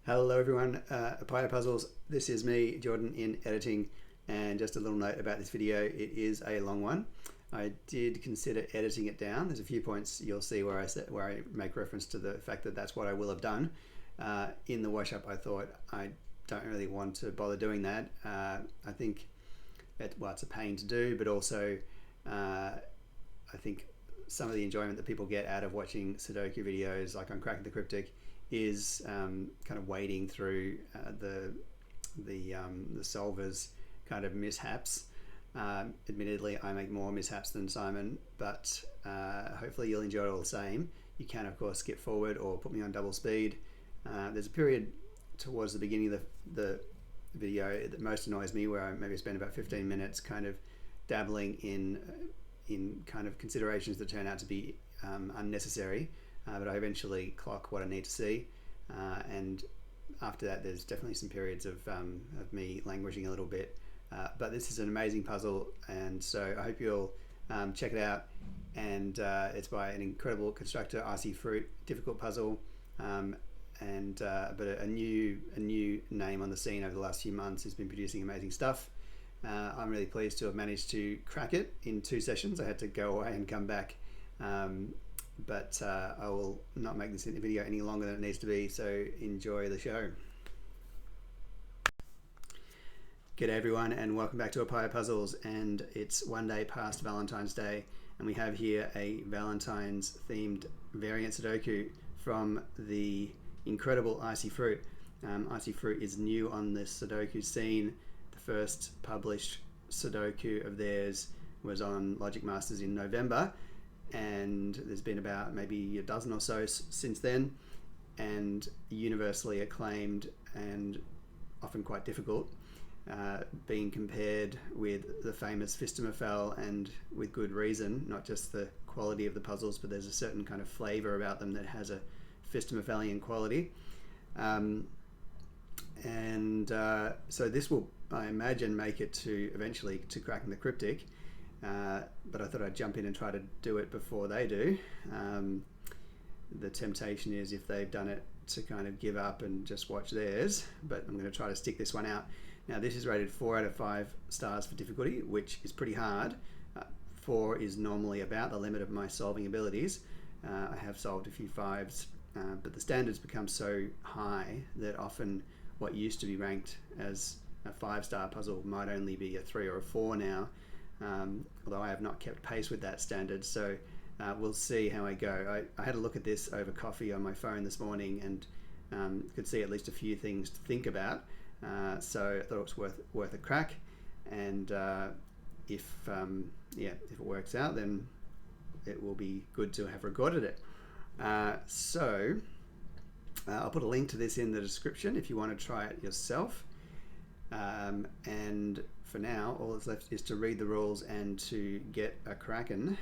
Hello everyone, Papaya Puzzles. This is me, Jordan, in editing, and just a little note about this video. It is a long one. I did consider editing it down. There's a few points you'll see where I make reference to the fact that that's what I will have done. In the wash up, I thought I don't really want to bother doing that. I think it's a pain to do, but also I think some of the enjoyment that people get out of watching Sudoku videos, like on Cracking the Cryptic, is kind of wading through the solver's kind of mishaps. Admittedly, I make more mishaps than Simon, but hopefully you'll enjoy it all the same. You can, of course, skip forward or put me on double speed. There's a period towards the beginning of the video that most annoys me, where I maybe spend about 15 minutes kind of dabbling in kind of considerations that turn out to be unnecessary. But I eventually clock what I need to see, and after that there's definitely some periods of me languishing a little bit, but this is an amazing puzzle, and so I hope you'll check it out. And it's by an incredible constructor, IcyFruit. Difficult puzzle, but a new name on the scene over the last few months has been producing amazing stuff. I'm really pleased to have managed to crack it in 2 sessions. I had to go away and come back, but I will not make this video any longer than it needs to be, so enjoy the show. G'day everyone, and welcome back to Papaya Puzzles. And it's one day past Valentine's Day, and we have here a Valentine's themed variant Sudoku from the incredible IcyFruit. IcyFruit is new on the Sudoku scene. The first published Sudoku of theirs was on Logic Masters in November, and there's been about maybe a dozen or so since then, and universally acclaimed and often quite difficult, being compared with the famous Fistamafel, and with good reason. Not just the quality of the puzzles, but there's a certain kind of flavor about them that has a Fistamafelian quality, so this will, I imagine, make it to eventually to Cracking the Cryptic. But I thought I'd jump in and try to do it before they do. The temptation is, if they've done it, to kind of give up and just watch theirs, but I'm going to try to stick this one out. Now, this is rated 4 out of 5 stars for difficulty, which is pretty hard. 4 is normally about the limit of my solving abilities. I have solved a few 5s, but the standards become so high that often what used to be ranked as a 5-star puzzle might only be a 3 or a 4 now. Although I have not kept pace with that standard, so we'll see how I go. I had a look at this over coffee on my phone this morning, and could see at least a few things to think about, so I thought it was worth a crack. And if it works out, then it will be good to have recorded it. So I'll put a link to this in the description if you want to try it yourself. And for now, all that's left is to read the rules and to get a crackin'.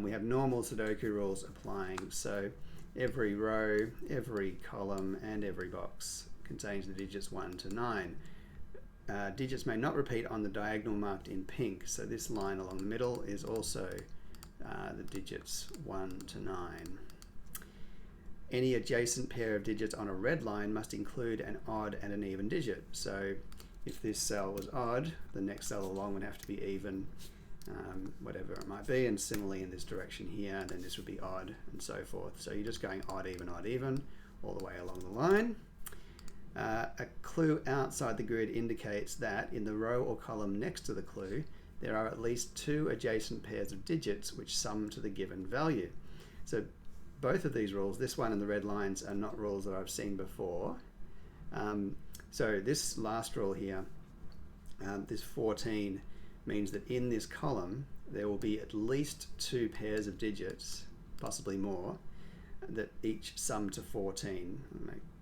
We have normal Sudoku rules applying. So every row, every column, and every box contains the digits 1 to 9. Digits may not repeat on the diagonal marked in pink. So this line along the middle is also the digits 1 to 9. Any adjacent pair of digits on a red line must include an odd and an even digit. So if this cell was odd, the next cell along would have to be even, whatever it might be. And similarly in this direction here, then this would be odd, and so forth. So you're just going odd, even, all the way along the line. A clue outside the grid indicates that in the row or column next to the clue, there are at least 2 adjacent pairs of digits which sum to the given value. So both of these rules, this one and the red lines, are not rules that I've seen before. So this last rule here, this 14, means that in this column there will be at least 2 pairs of digits, possibly more, that each sum to 14.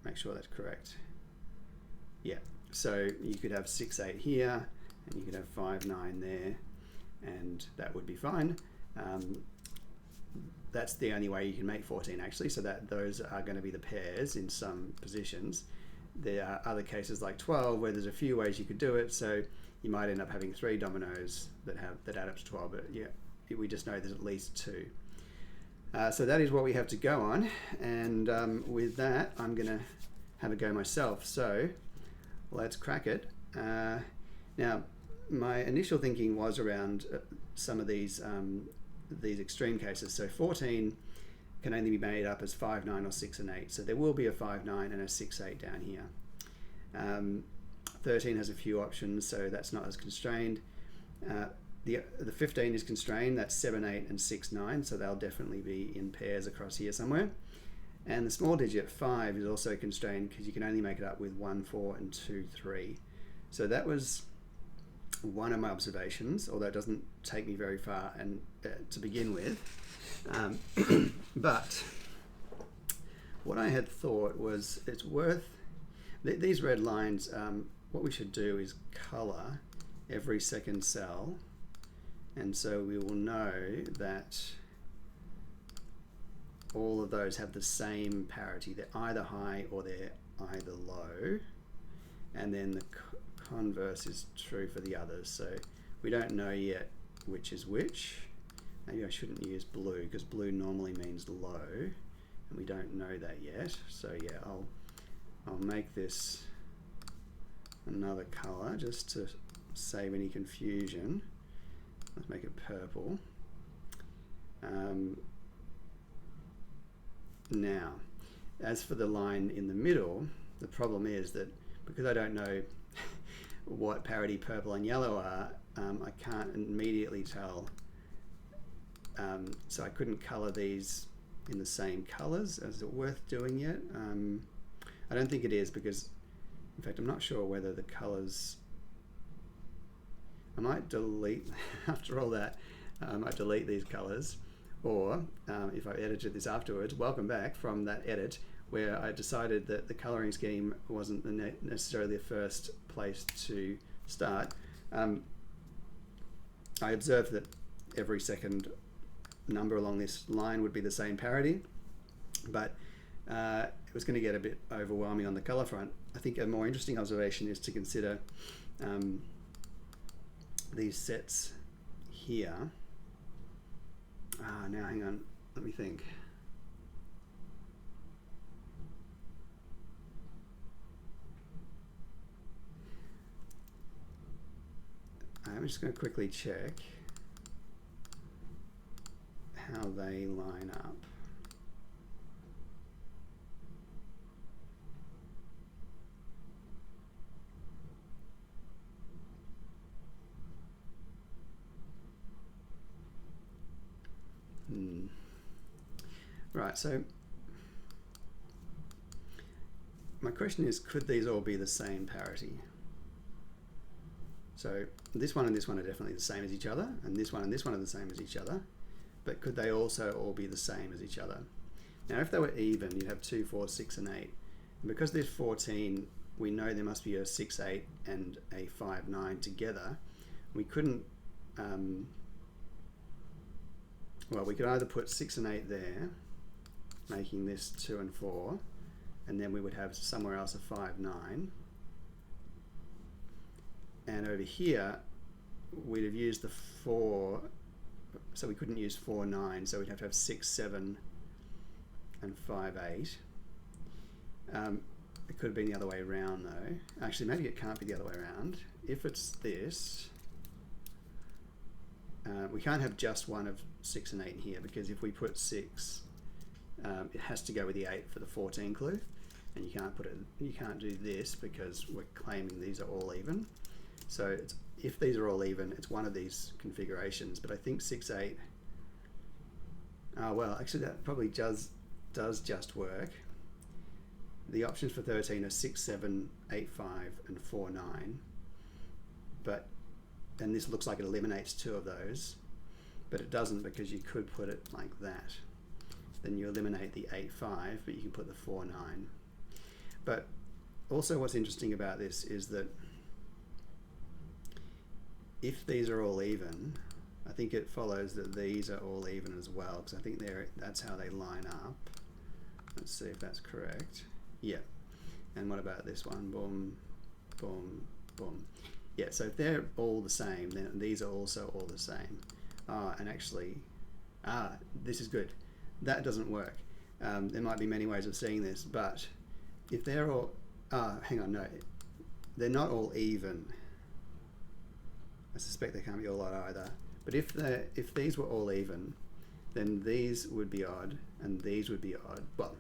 Make sure that's correct. Yeah, so you could have 6, 8 here, and you could have 5, 9 there, and that would be fine. That's the only way you can make 14, actually, so that those are going to be the pairs in some positions. There are other cases like 12 where there's a few ways you could do it, so you might end up having 3 dominoes that add up to 12, but yeah, we just know there's at least 2. So that is what we have to go on, and with that I'm going to have a go myself. So let's crack it. Now my initial thinking was around some of these extreme cases. So 14 can only be made up as 5, 9 or 6 and 8. So there will be a 5, 9 and a 6, 8 down here. 13 has a few options, so that's not as constrained. The 15 is constrained, that's 7, 8 and 6, 9, so they'll definitely be in pairs across here somewhere. And the small digit 5 is also constrained because you can only make it up with 1, 4 and 2, 3. So that was one of my observations, although it doesn't take me very far and to begin with. But what I had thought was it's worth, these red lines, what we should do is color every second cell, and so we will know that all of those have the same parity. They're either high or they're either low, and then the converse is true for the others. So we don't know yet which is which. Maybe I shouldn't use blue because blue normally means low, and we don't know that yet. So yeah, I'll make this another color just to save any confusion. Let's make it purple. Now, as for the line in the middle, the problem is that because I don't know what parity purple and yellow are, I can't immediately tell. So I couldn't color these in the same colors. Is it worth doing yet? I don't think it is, because in fact I'm not sure whether the colors, I might delete after all that, I might delete these colors, or if I edited this afterwards, welcome back from that edit where I decided that the coloring scheme wasn't necessarily the first place to start. I observed that every second number along this line would be the same parity, but it was going to get a bit overwhelming on the color front. I think a more interesting observation is to consider these sets here. Now hang on, let me think. I'm just going to quickly check how they line up. Right, so my question is, could these all be the same parity? So this one and this one are definitely the same as each other, and this one are the same as each other, but could they also all be the same as each other? Now if they were even, you'd have 2, 4, 6 and 8. And because there's 14, we know there must be a 6, 8 and a 5, 9 together. We couldn't, well, we could either put 6 and 8 there, making this 2 and 4, and then we would have somewhere else a 5, 9. And over here, we'd have used the 4, so we couldn't use 4, 9, so we'd have to have 6, 7, and 5, 8. It could have been the other way around though. Actually, maybe it can't be the other way around. If it's this, we can't have just one of 6 and 8 in here, because if we put 6, it has to go with the 8 for the 14 clue, and you can't put it. You can't do this because we're claiming these are all even. So if these are all even, it's one of these configurations. But I think 6, 8. Well, actually, that probably does just work. The options for 13 are 6, 7, 8, 5, and 4, 9. And this looks like it eliminates 2 of those, but it doesn't, because you could put it like that. Then you eliminate the 8, 5, but you can put the 4, 9. But also what's interesting about this is that if these are all even, I think it follows that these are all even as well, because I think that's how they line up. Let's see if that's correct. Yeah. And what about this one? Boom, boom, boom. Yeah, so if they're all the same, then these are also all the same. And actually, this is good. that doesn't work. There might be many ways of seeing this, but if they're all, hang on, no, they're not all even. I suspect they can't be all odd either. But if these were all even, then these would be odd and these would be odd. Well,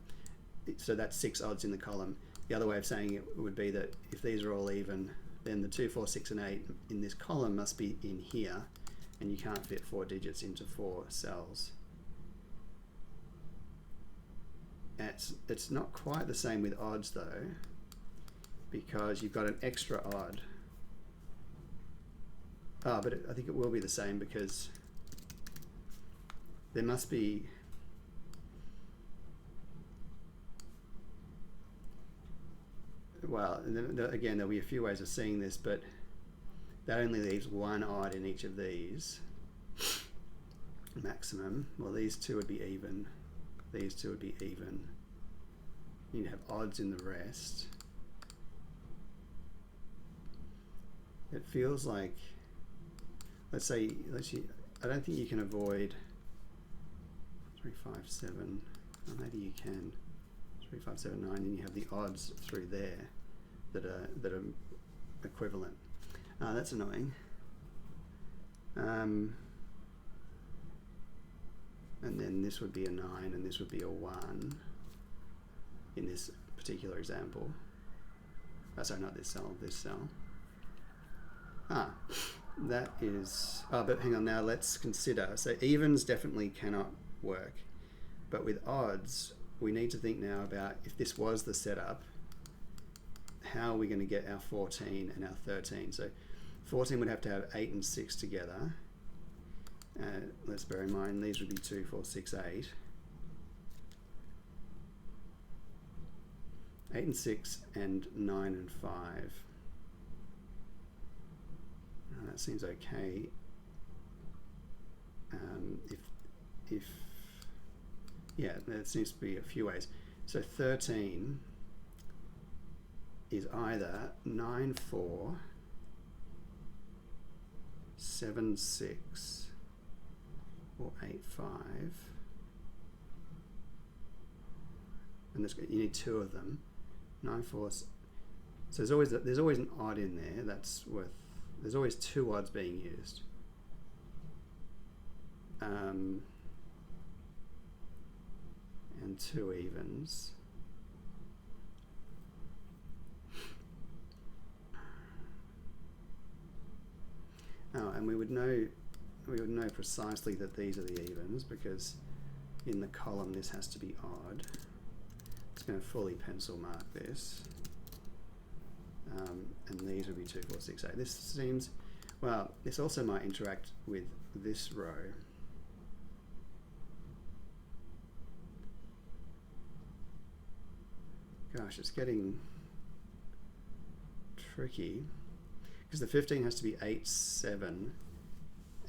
so that's 6 odds in the column. The other way of saying it would be that if these are all even, then the 2, 4, 6 and 8 in this column must be in here, and you can't fit 4 digits into 4 cells. It's not quite the same with odds though, because you've got an extra odd. But I think it will be the same because there must be, well, again, there'll be a few ways of seeing this, but that only leaves 1 odd in each of these maximum. Well, these 2 would be even. These 2 would be even. You'd have odds in the rest. It feels like, let's say, I don't think you can avoid 3, 5, 7. Well, maybe you can. 3, 5, 7, 9, and you have the odds through there that are equivalent. That's annoying. And then this would be a 9 and this would be a 1 in this particular example. Sorry, not this cell, this cell. That is, but hang on, now let's consider. So evens definitely cannot work, but with odds, we need to think now about, if this was the setup, how are we going to get our 14 and our 13? So 14 would have to have 8 and 6 together. Let's bear in mind these would be 2, 4, 6, 8. 8 and 6 and 9 and 5. That seems okay. Yeah, there seems to be a few ways. So 13 is either 9, 4, 7, 6, or 8, 5. And you need 2 of them. 9, 4. So there's always an odd in there. That's worth. There's always 2 odds being used. And 2 evens. And we would know precisely that these are the evens, because in the column this has to be odd. It's going to fully pencil mark this. And these would be 2, 4, 6, 8. This seems, well, this also might interact with this row. Gosh, it's getting tricky, because the 15 has to be 8, 7,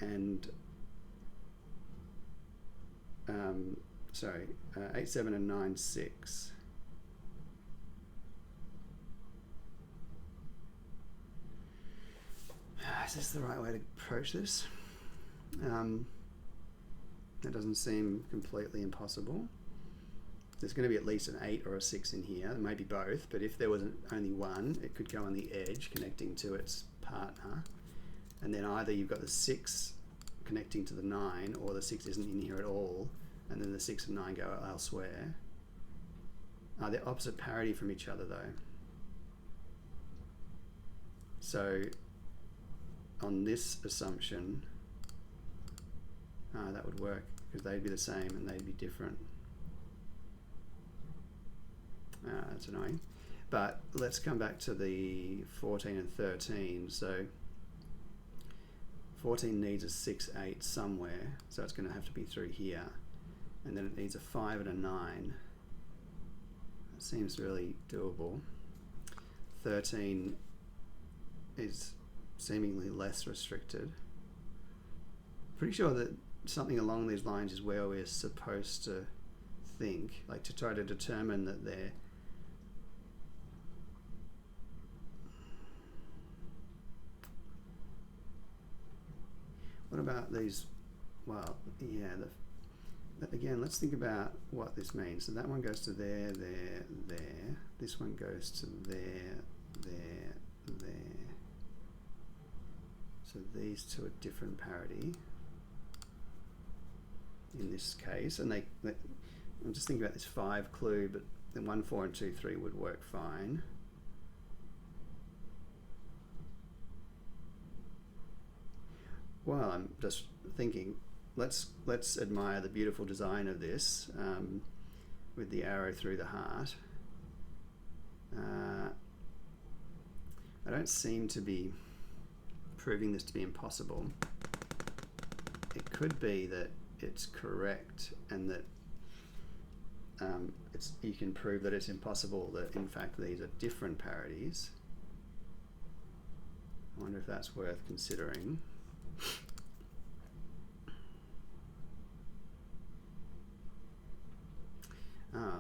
and 8, 7 and 9, 6. Is this the right way to approach this? That doesn't seem completely impossible. There's going to be at least an 8 or a 6 in here, maybe both, but if there was only one, it could go on the edge connecting to its partner, and then either you've got the 6 connecting to the 9, or the 6 isn't in here at all, and then the 6 and 9 go elsewhere. They're opposite parity from each other though. So on this assumption, that would work, because they'd be the same and they'd be different. That's annoying. But let's come back to the 14 and 13. So 14 needs a 6, 8 somewhere, so it's going to have to be through here. And then it needs a 5 and a 9. That seems really doable. 13 is seemingly less restricted. Pretty sure that something along these lines is where we're supposed to think, like to try to determine that they're what about these? Well, yeah, again, let's think about what this means. So that one goes to there, there, there. This one goes to there, there, there. So these two are different parity in this case. And I'm just thinking about this 5 clue, but then 1, 4, and 2, 3 would work fine. Well, I'm just thinking, let's admire the beautiful design of this with the arrow through the heart. I don't seem to be proving this to be impossible. It could be that it's correct and that you can prove that it's impossible that in fact these are different parities. I wonder if that's worth considering.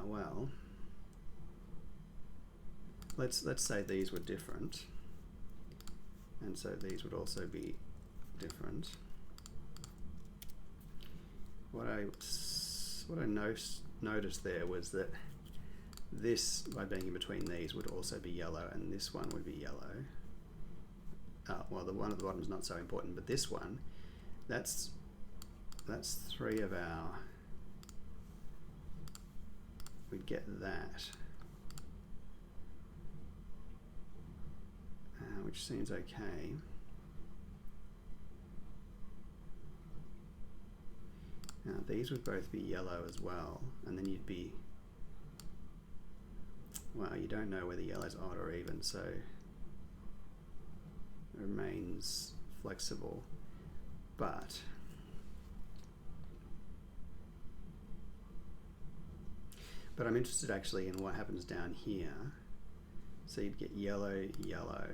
Well, let's say these were different, and so these would also be different. What I noticed there was that this, by being in between these, would also be yellow, and this one would be yellow. Well, the one at the bottom is not so important, but this one, that's 3 of our. We'd get that, which seems okay. Now these would both be yellow as well, and then you'd be, well, you don't know whether yellow's odd or even, so it remains flexible, but I'm interested actually in what happens down here. So you'd get yellow, yellow,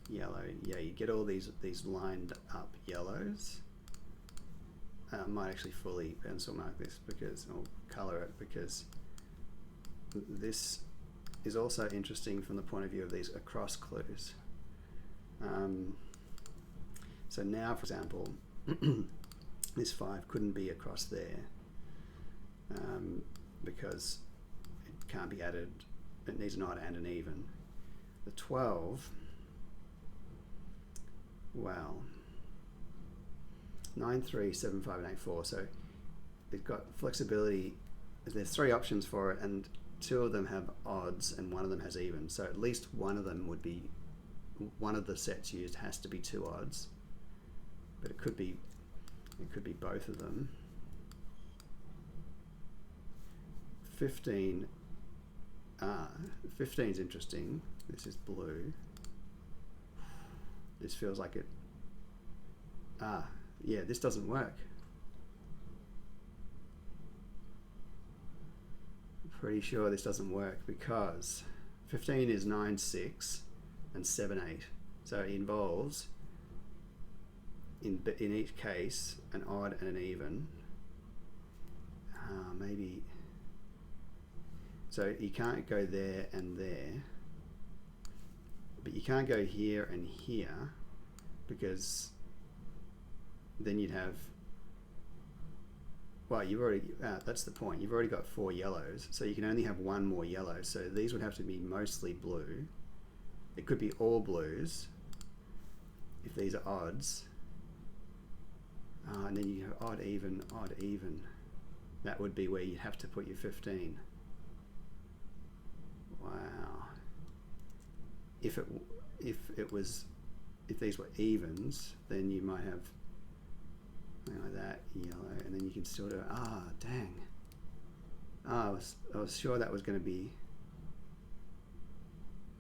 yellow. Yeah, you get all these lined up yellows. I might actually fully pencil mark this because, or color it, because this is also interesting from the point of view of these across clues. So now, for example, this 5 couldn't be across there because it can't be added. It needs an odd and an even. The 12, well, 9, 3, 7, 5, and 8, 4. So it's got flexibility. There's 3 options for it, and 2 of them have odds and 1 of them has even. So at least one of them would be, one of the sets used has to be 2 odds, but it could be both of them. 15. 15 is interesting. This is blue. This feels like it. Yeah, this doesn't work. I'm pretty sure this doesn't work because 15 is 9, 6, and 7, 8. So it involves, in each case, an odd and an even. Maybe. So you can't go there and there, but you can't go here and here because then you'd have, well, you've already, that's the point, you've already got 4 yellows, so you can only have 1 more yellow, so these would have to be mostly blue. It could be all blues if these are odds, and then you have odd, even, odd, even. That would be where you'd have to put your 15. Wow. If these were evens, then you might have something like that, yellow, and then you can still do, dang. I was sure that was going to be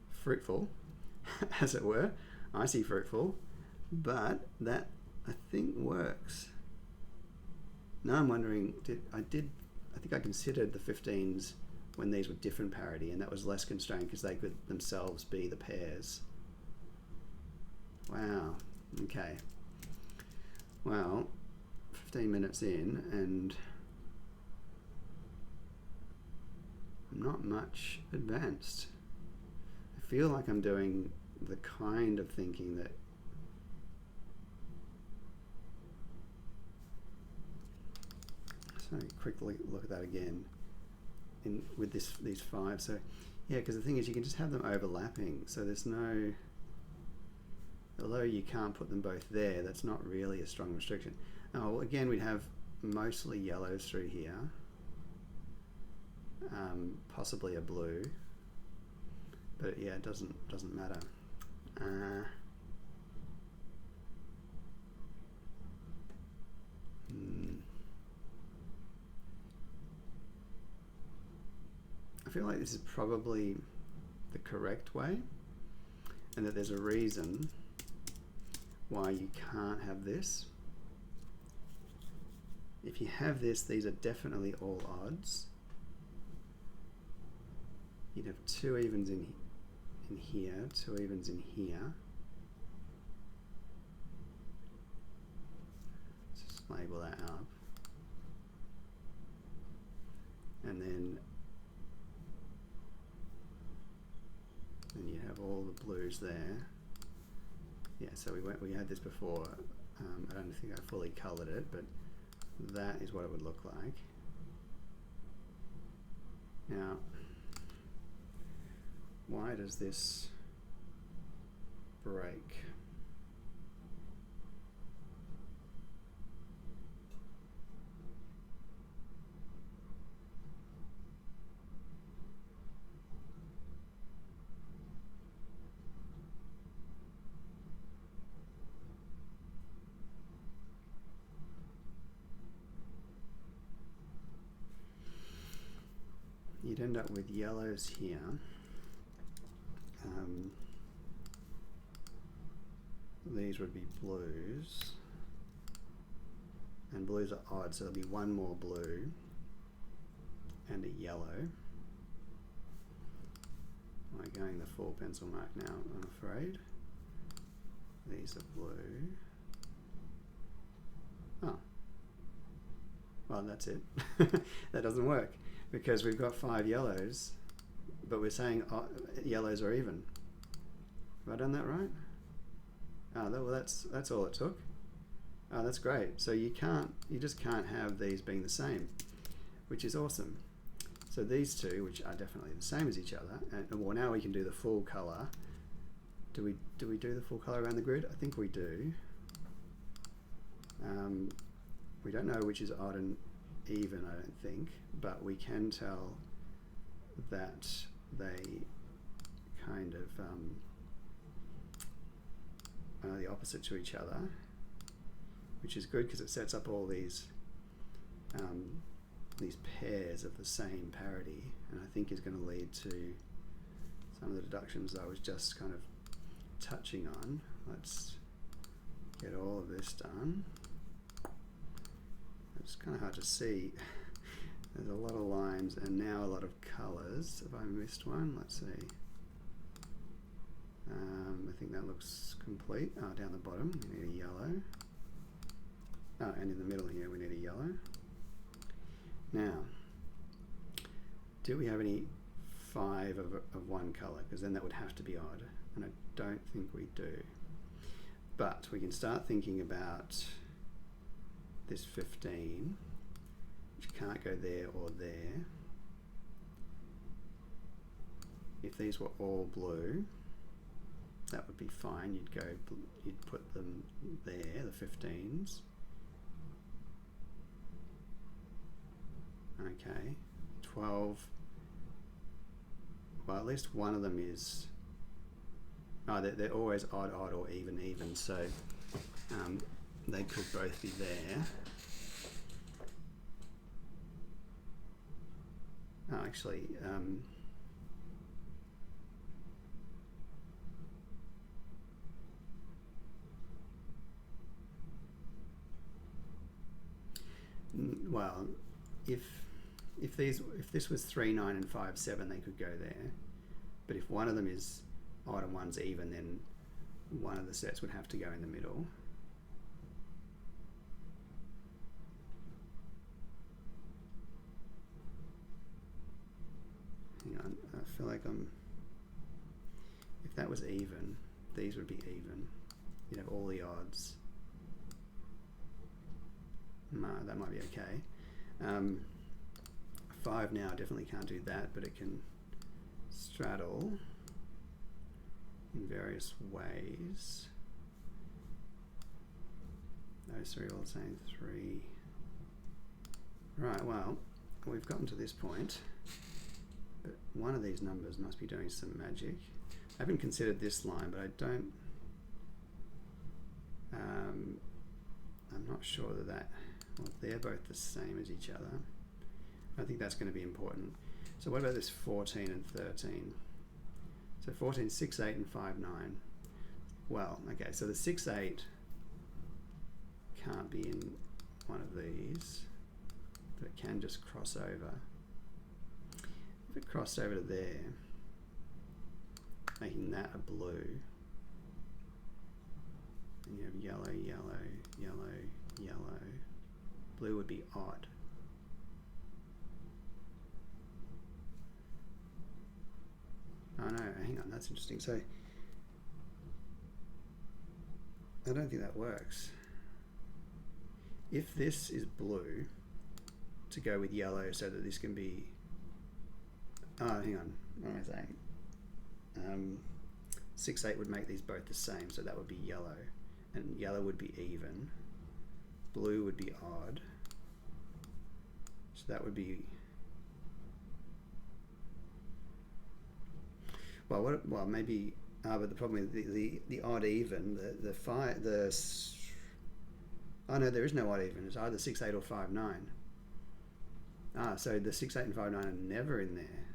fruitful, as it were, IcyFruitful, but that I think works. Now I'm wondering, I think I considered the 15s when these were different parity, and that was less constrained because they could themselves be the pairs. Wow, okay. Well, 15 minutes in and I'm not much advanced. I feel like I'm doing the kind of thinking that have a quick look at that again with these 5. So yeah, because the thing is you can just have them overlapping, so there's no, although you can't put them both there, that's not really a strong restriction. Oh, again, we'd have mostly yellows through here, possibly a blue, but yeah, it doesn't matter. I feel like this is probably the correct way, and that there's a reason why you can't have this. If you have this, these are definitely all odds. You'd have 2 evens in here, 2 evens in here. Let's just label that up. And then you have all the blues there. Yeah, so we had this before. I don't think I fully coloured it, but that is what it would look like. Now, why does this break? You'd end up with yellows here. These would be blues, and blues are odd, so there'll be 1 more blue and a yellow. I'm going the full pencil mark now, I'm afraid. These are blue. Oh, well, that's it. That doesn't work because we've got 5 yellows, but we're saying yellows are even. Have I done that right? Oh, well, that's all it took. Oh, that's great. So you just can't have these being the same, which is awesome. So these two, which are definitely the same as each other, and well, now we can do the full color. Do we do the full color around the grid? I think we do. We don't know which is odd and even, I don't think, but we can tell that they kind of are the opposite to each other, which is good because it sets up all these pairs of the same parity, and I think is going to lead to some of the deductions I was just kind of touching on. Let's get all of this done. It's kind of hard to see. There's a lot of lines and now a lot of colours. Have I missed one? Let's see. I think that looks complete. Oh, down the bottom we need a yellow. Oh, and in the middle here we need a yellow. Now, do we have any 5 of one colour? Because then that would have to be odd, and I don't think we do. But we can start thinking about this 15, which can't go there or there. If these were all blue, that would be fine. You'd put them there, the 15s. Okay, 12. Well, at least one of them is. Oh, they're always odd, odd, or even, even. So they could both be there. Oh, actually. Well, if this was 3, 9, and 5, 7, they could go there. But if one of them is odd and one's even, then one of the sets would have to go in the middle. Hang on, I feel like if that was even, these would be even. You'd have all the odds. No, that might be okay. 5 now definitely can't do that, but it can straddle in various ways. Those three are all the same 3. Right, well, we've gotten to this point, but one of these numbers must be doing some magic. I haven't considered this line, but I don't, I'm not sure that well, they're both the same as each other. I think that's going to be important. So what about this 14 and 13? So 14, 6, 8 and 5, 9. Well, okay, so the 6, 8 can't be in one of these, but it can just cross over. If it crossed over to there, making that a blue, and you have yellow, yellow, yellow, yellow, blue would be odd. Oh no, hang on, that's interesting. So I don't think that works. If this is blue, to go with yellow so that this can be, oh hang on, what am I saying? 6, 8 would make these both the same, so that would be yellow, and yellow would be even, blue would be odd, so that would be, well maybe, but the problem is the odd even, oh no, there is no odd even, it's either 6, 8 or 5, 9. So the 6, 8 and 5, 9 are never in there.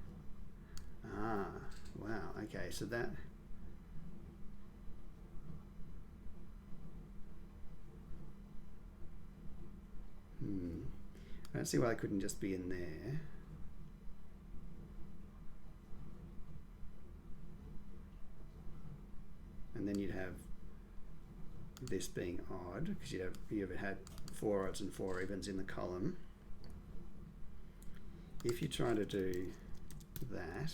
Wow, okay, so that, I don't see why it couldn't just be in there. And then you'd have this being odd, because you ever had 4 odds and 4 evens in the column. If you try to do that,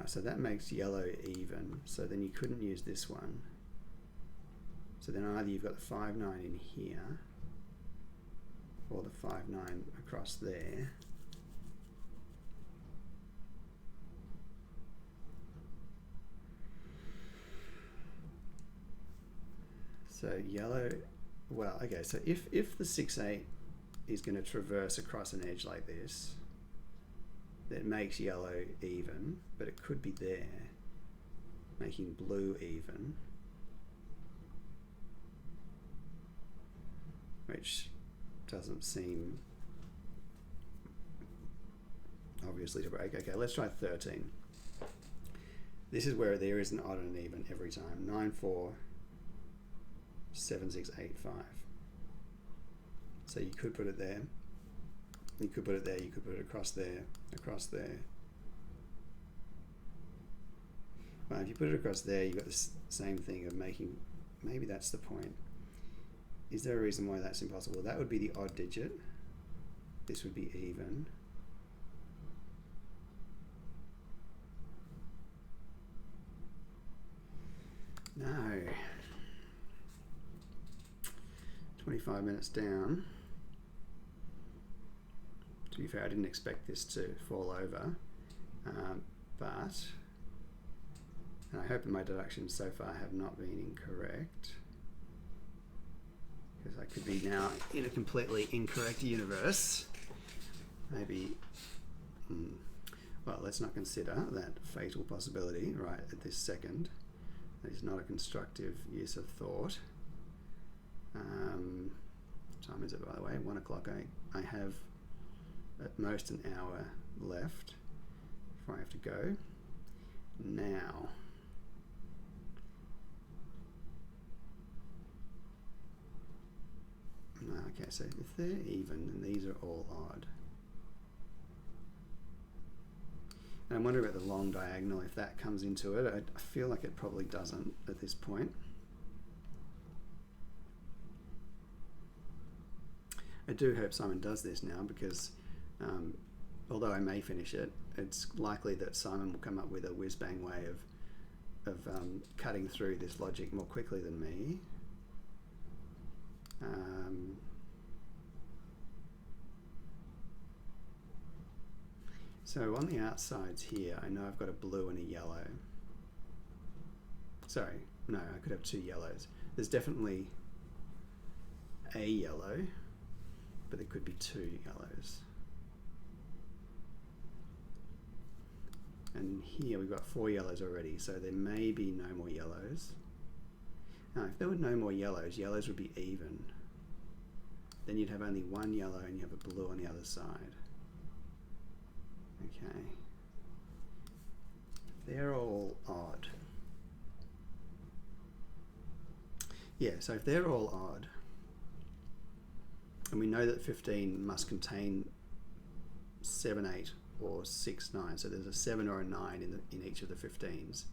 so that makes yellow even, so then you couldn't use this one. So then either you've got the 5, 9 in here, or the 5, 9 across there. So yellow, well, okay, so if the 6, 8 is going to traverse across an edge like this, that makes yellow even, but it could be there, making blue even, which doesn't seem obviously to break. Okay, let's try 13. This is where there is an odd and an even every time. 9, 4, 7, 6, 8, 5. So you could put it there. You could put it there. You could put it across there. Across there. Well, if you put it across there, you've got this same thing of making. Maybe that's the point. Is there a reason why that's impossible? That would be the odd digit. This would be even. No. 25 minutes down. To be fair, I didn't expect this to fall over, but, and I hope that my deductions so far have not been incorrect, because I could be now in a completely incorrect universe. Maybe, well, let's not consider that fatal possibility right at this second. That is not a constructive use of thought. What time is it, by the way? 1 o'clock. I have at most an hour left before I have to go. Now, okay, so if they're even, then these are all odd. And I'm wondering about the long diagonal, if that comes into it. I feel like it probably doesn't at this point. I do hope Simon does this now, because although I may finish it, it's likely that Simon will come up with a whiz-bang way of cutting through this logic more quickly than me. So on the outsides here, I know I've got a blue and a yellow. Sorry, no, I could have two yellows. There's definitely a yellow, but there could be two yellows. And here we've got 4 yellows already, so there may be no more yellows. Now, if there were no more yellows, yellows would be even. Then you'd have only one yellow and you have a blue on the other side. Okay. They're all odd. Yeah, so if they're all odd, and we know that 15 must contain 7, 8, or 6, 9, so there's a 7 or a 9 in each of the 15s.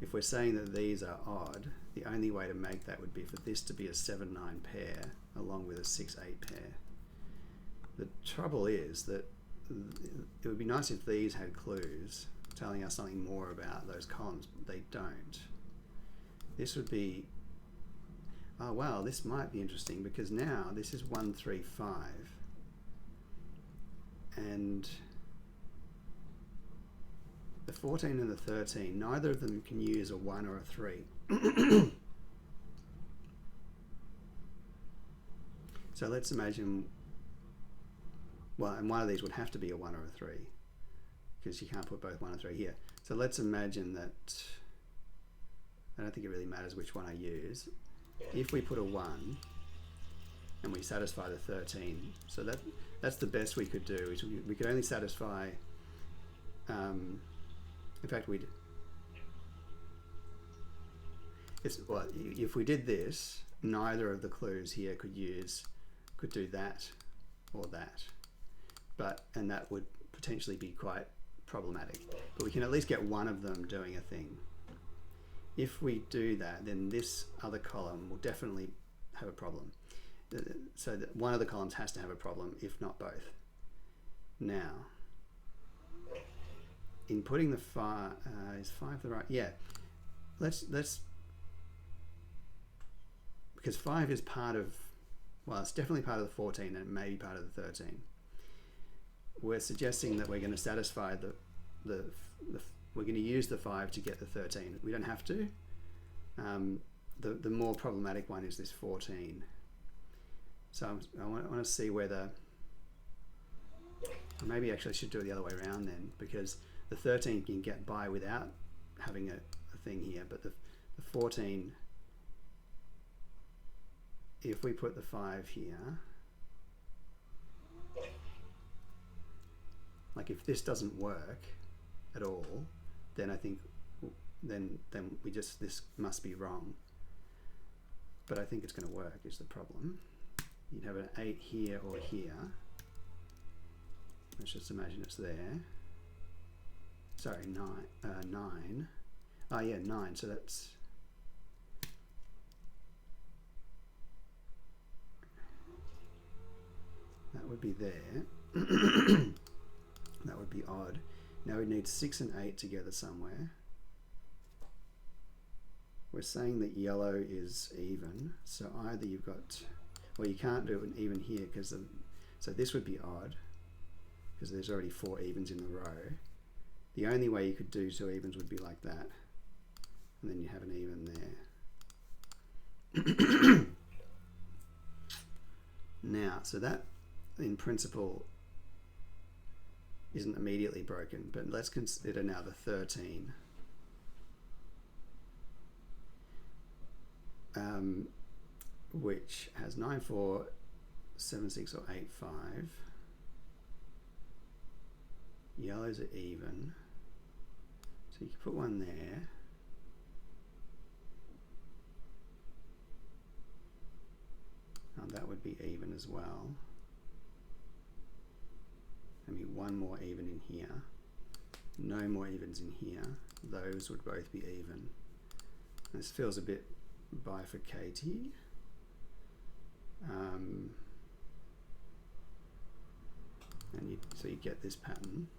If we're saying that these are odd, the only way to make that would be for this to be a 7, 9 pair along with a 6, 8 pair. The trouble is that it would be nice if these had clues telling us something more about those columns, but they don't. This would be, oh wow, this might be interesting because now this is 1, 3, 5, and the 14 and the 13, neither of them can use a 1 or a 3. So let's imagine, well, and one of these would have to be a 1 or a 3 because you can't put both 1 and 3 here. So let's imagine that, I don't think it really matters which one I use. If we put a 1 and we satisfy the 13, so that's the best we could do, is we could only satisfy, in fact, well, if we did this, neither of the clues here could do that or that, and that would potentially be quite problematic. But we can at least get one of them doing a thing. If we do that, then this other column will definitely have a problem. So that one of the columns has to have a problem, if not both. Now, in putting the 5, is 5 the right? Yeah. Let's because 5 is part of, well, it's definitely part of the 14 and it may be part of the 13. We're suggesting that we're going to satisfy we're going to use the 5 to get the 13. We don't have to. The more problematic one is this 14. So I want to see whether, maybe actually I should do it the other way around then, because the 13 can get by without having a thing here, but the 14, if we put the 5 here, like if this doesn't work at all, then I think then this must be wrong. But I think it's going to work is the problem. You'd have an 8 here or here. Let's just imagine it's there. Sorry, 9. Oh yeah, 9. So that's, that would be there. That would be odd. Now we need 6 and 8 together somewhere. We're saying that yellow is even, so either you've got, well, you can't do an even here because so this would be odd because there's already 4 evens in the row. The only way you could do 2 evens would be like that, and then you have an even there. Now, so that in principle isn't immediately broken, but let's consider now the 13. Which has 9, 4, 7, 6 or 8, 5. Yellows are even, so you can put one there. Now that would be even as well. Maybe one more even in here. No more evens in here. Those would both be even. This feels a bit bifurcated. And so you get this pattern.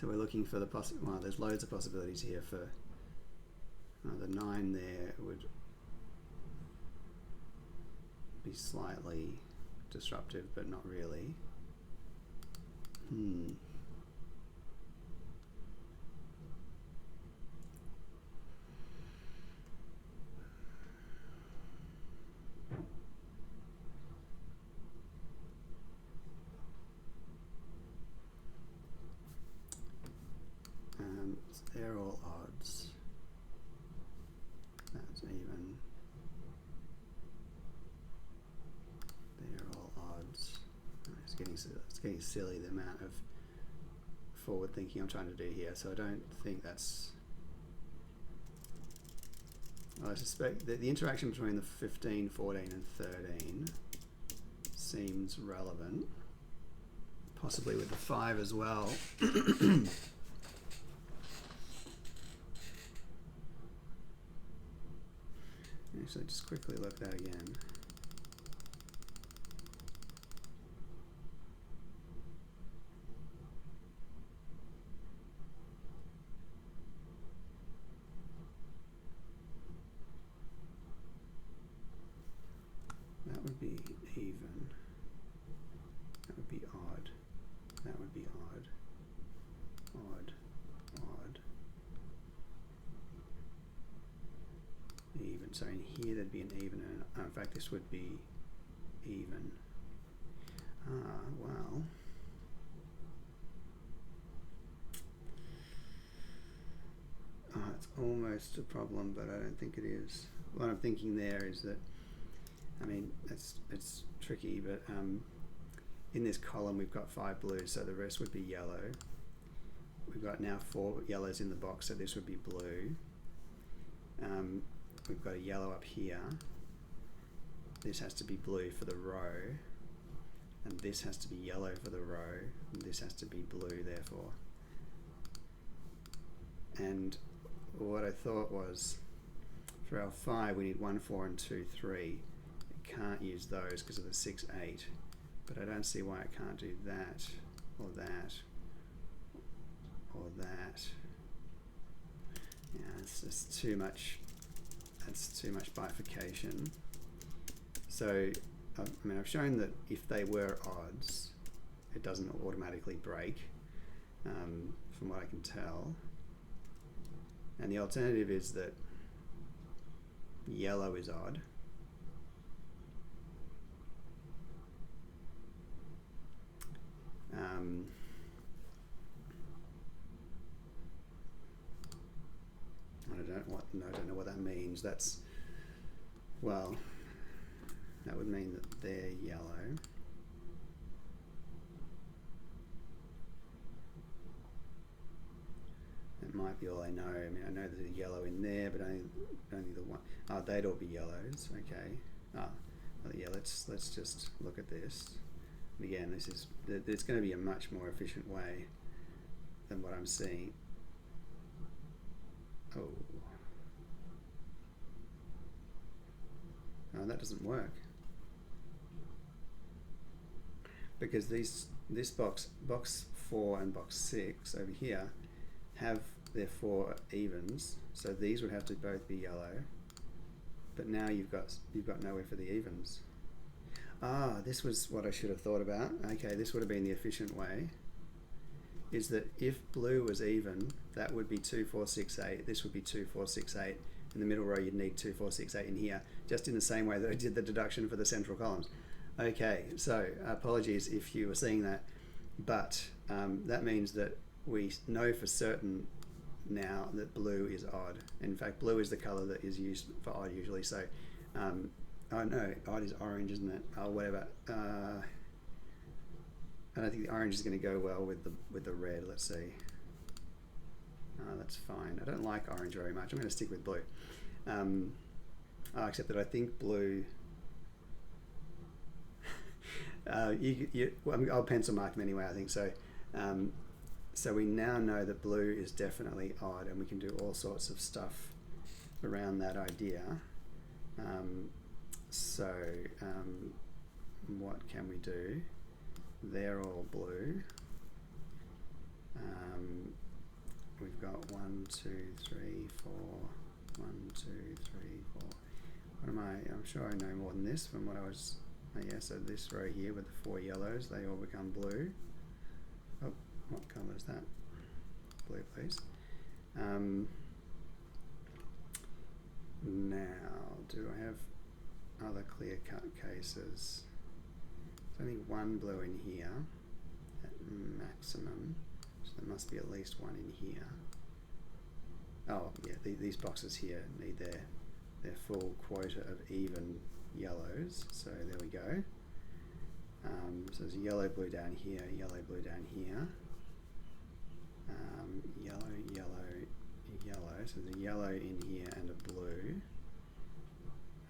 So we're looking for the well, there's loads of possibilities here for the 9 there would be slightly disruptive, but not really. They're all odds. That's even. They're all odds. It's getting silly, the amount of forward thinking I'm trying to do here. So I don't think that's. Well, I suspect that the interaction between the 15, 14, and 13 seems relevant. Possibly with the 5 as well. Actually, just quickly look that again. That would be even. That would be odd. That would be odd. Odd. Odd. Even. So in here there'd be an even, and in fact this would be even. Well. It's almost a problem, but I don't think it is. What I'm thinking there is that, I mean, it's tricky, but in this column we've got 5 blues, so the rest would be yellow. We've got now 4 yellows in the box, so this would be blue. We've got a yellow up here. This has to be blue for the row, and this has to be yellow for the row, and this has to be blue therefore. And what I thought was, for our 5 we need 1, 4 and 2, 3. I can't use those because of the 6, 8, but I don't see why I can't do that, or that, or that. Yeah, it's just too much. That's too much bifurcation. So, I mean, I've shown that if they were odds, it doesn't automatically break, from what I can tell. And the alternative is that yellow is odd. I don't know what that means. That's, well, that would mean that they're yellow. That might be all I know. I mean, I know there's a yellow in there, but only the one. Oh, they'd all be yellows. Okay. Well, yeah. Let's just look at this. And again, there's going to be a much more efficient way than what I'm seeing. Oh. No, that doesn't work. Because this box 4 and box 6 over here have their 4 evens, so these would have to both be yellow. But now you've got nowhere for the evens. This was what I should have thought about. Okay, this would have been the efficient way. Is that if blue was even, that would be 2, 4, 6, 8. This would be 2, 4, 6, 8. In the middle row, you'd need 2, 4, 6, 8 in here, just in the same way that I did the deduction for the central columns. Okay, so apologies if you were seeing that, but that means that we know for certain now that blue is odd. In fact, blue is the color that is used for odd usually. So, oh no, odd is orange, isn't it? Oh, whatever. I don't think the orange is going to go well with the red. Let's see. That's fine. I don't like orange very much. I'm going to stick with blue. Except that I think blue. I'll pencil mark them anyway. I think so. So we now know that blue is definitely odd, and we can do all sorts of stuff around that idea. What can we do? They're all blue. We've got 1, 2, 3, 4. 1, 2, 3, 4. What am I? I'm sure I know more than this from what I was. Yeah, so this row here with the 4 yellows, they all become blue. Oh, what colour is that? Blue, please. Now, do I have other clear-cut cases? There's only one blue in here at maximum, so there must be at least one in here. Oh, yeah, these boxes here need their full quota of even yellows, so there we go. So there's a yellow, blue down here, yellow, blue down here. Yellow, yellow, yellow. So there's a yellow in here and a blue.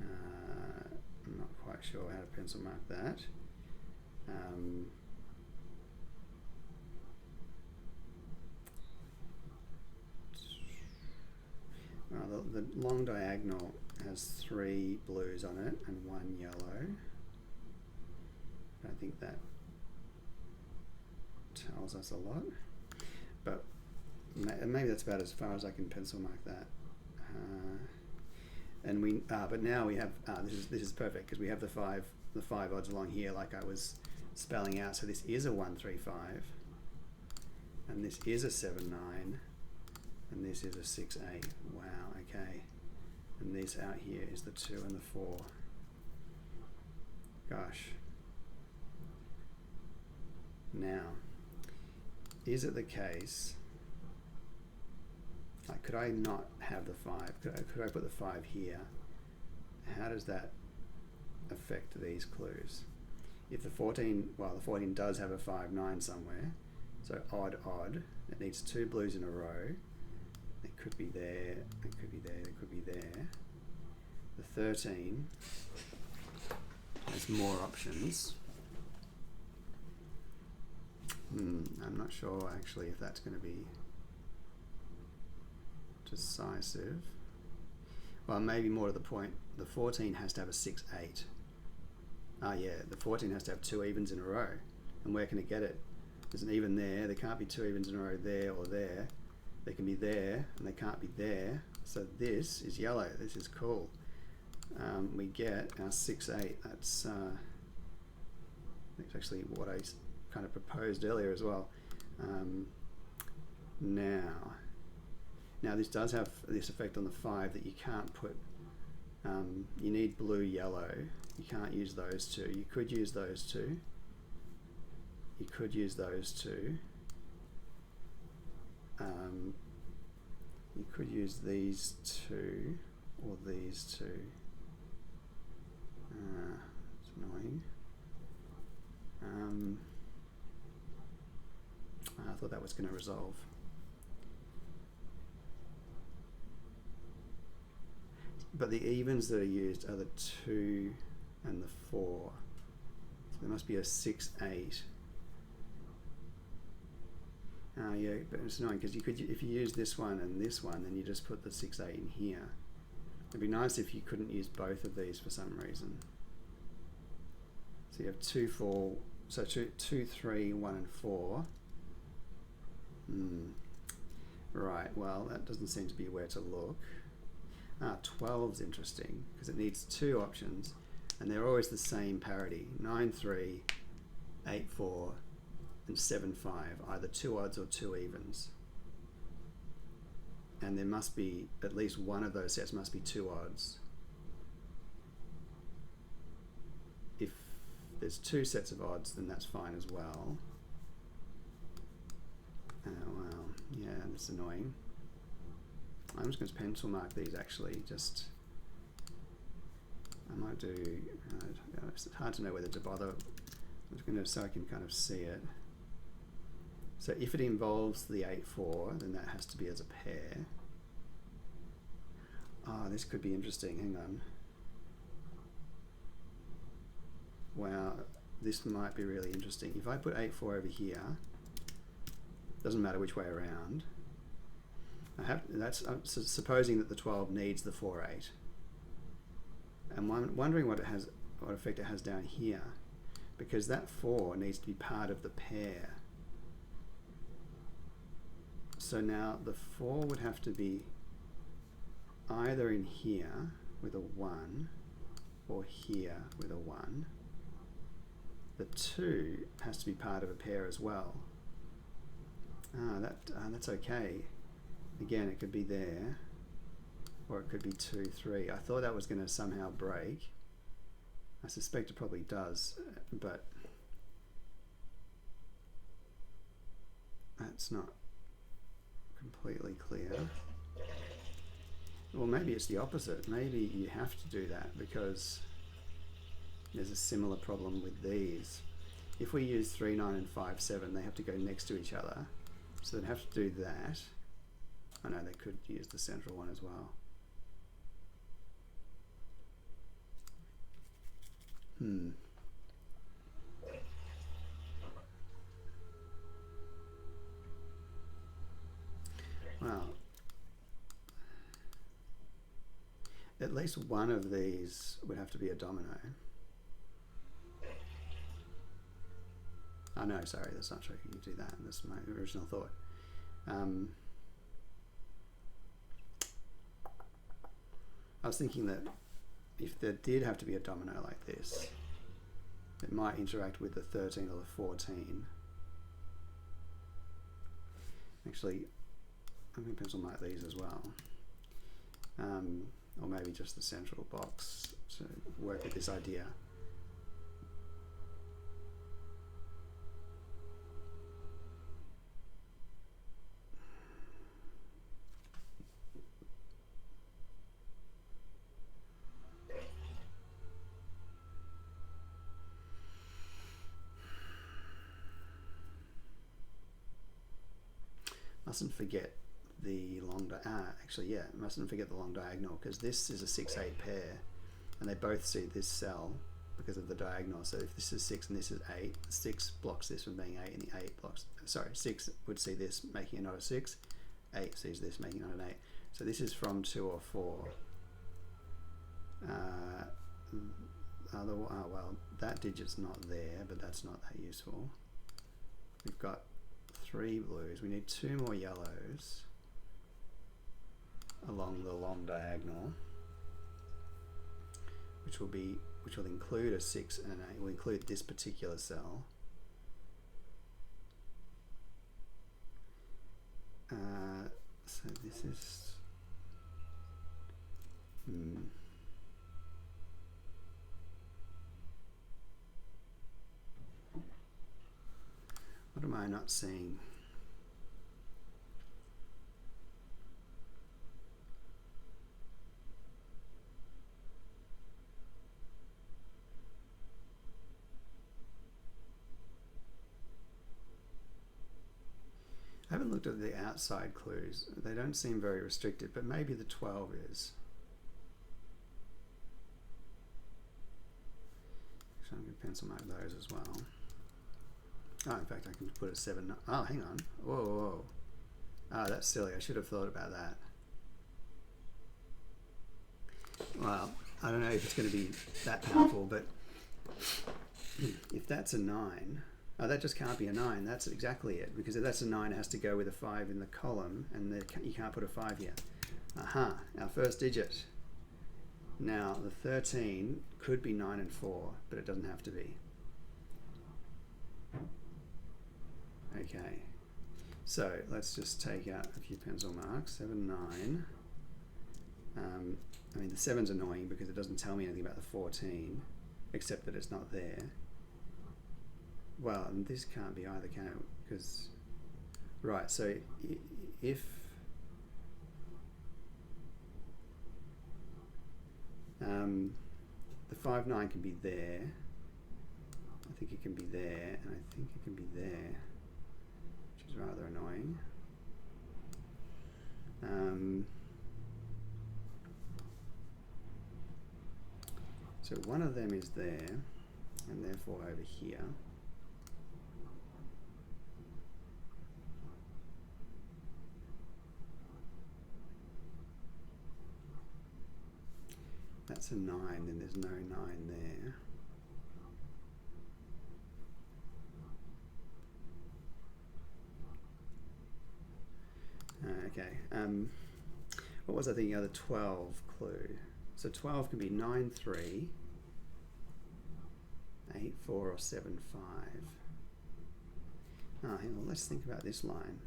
I'm not quite sure how to pencil mark that. Well, the long diagonal has 3 blues on it and 1 yellow. I think that tells us a lot, but maybe that's about as far as I can pencil mark that. And we, but now we have this is perfect because we have the five odds along here, like I was spelling out. So this is a 1, 3, 5, and this is a 7, 9, and this is a 6, 8. Wow, okay. And this out here is the 2 and the 4. Gosh. Now, is it the case? Like, could I not have the 5? Could I put the 5 here? How does that affect these clues? If the 14, well, the 14 does have a 5, 9 somewhere, so odd, odd. It needs 2 blues in a row. It could be there, it could be there, it could be there. The 13 has more options. I'm not sure actually if that's going to be decisive. Well, maybe more to the point, the 14 has to have a 6, 8. Ah, yeah, the 14 has to have 2 evens in a row. And where can it get it? There's an even there. There can't be 2 evens in a row there or there. They can be there, and they can't be there. So this is yellow. This is cool. We get our 6, 8. That's actually what I kind of proposed earlier as well. Now this does have this effect on the 5 that you can't put. You need blue, yellow. You can't use those two. You could use those two. You could use those two. You could use these two or these two. It's annoying. I thought that was going to resolve. But the evens that are used are the 2 and the 4. So there must be a 6, 8. Yeah, but it's annoying because you could, if you use this one and this one, then you just put the 6, 8 in here. It'd be nice if you couldn't use both of these for some reason. So you have 2, 4, so 2, 3, 1 and 4. Right, well that doesn't seem to be where to look. 12's interesting because it needs 2 options and they're always the same parity. 9, 3, 8, 4 and 7, 5, either 2 odds or 2 evens. And there must be, at least one of those sets must be 2 odds. If there's 2 sets of odds, then that's fine as well. Oh well, yeah, that's annoying. I'm just going to pencil mark these actually, just, I might do, it's hard to know whether to bother. I'm just going to, so I can kind of see it. So if it involves the 8, 4, then that has to be as a pair. Oh, this could be interesting, hang on. Wow, this might be really interesting. If I put 8, 4 over here, doesn't matter which way around, that's supposing that the 12 needs the 4, 8. And I'm wondering what effect it has down here, because that 4 needs to be part of the pair. So now the 4 would have to be either in here with a 1 or here with a 1. The 2 has to be part of a pair as well. That's okay. Again, it could be there, or it could be 2, 3. I thought that was going to somehow break. I suspect it probably does, but that's not completely clear. Well, maybe it's the opposite. Maybe you have to do that because there's a similar problem with these. If we use 3, 9 and 5, 7, they have to go next to each other. So they'd have to do that. I know they could use the central one as well. Well, at least one of these would have to be a domino. Oh no, sorry, that's not true. You do that. That's my original thought. I was thinking that if there did have to be a domino like this, it might interact with the 13 or the 14. Actually, I'm going to pencil mark these as well. Or maybe just the central box to work with this idea. Mustn't forget the long mustn't forget the long diagonal, because this is a 6, 8 pair and they both see this cell because of the diagonal. So if this is 6 and this is 8, 6 blocks this from being 8 and the 8 blocks, 6 would see this making it not a 6, 8 sees this making it not an 8. So this is from 2 or 4. Well, that digit's not there, but that's not that useful. We've got 3 blues. We need 2 more yellows along the long diagonal, which will include a 6 and an 8. Will include this particular cell. So this is what am I not seeing? I haven't looked at the outside clues. They don't seem very restricted, but maybe the 12 is. So I'm going to pencil mark those as well. Oh, in fact, I can put a 7. Oh, hang on. Whoa. Oh, that's silly. I should have thought about that. Well, I don't know if it's going to be that powerful, but if that's a 9, oh, that just can't be a 9. That's exactly it, because if that's a 9, it has to go with a 5 in the column, and you can't put a 5 here. Aha, our first digit. Now, the 13 could be 9 and 4, but it doesn't have to be. Okay, so let's just take out a few pencil marks. 7, 9. I mean, the 7's annoying because it doesn't tell me anything about the 14, except that it's not there. Well, and this can't be either, can it? Because, right, so if the 5, 9 can be there, I think it can be there, and I think it can be there, which is rather annoying. So one of them is there, and therefore over here. That's a 9, then there's no 9 there. Okay. What was I thinking of the 12 clue? So 12 can be 9, 3, 8, 4, or 7, 5. Oh, hang on, let's think about this line.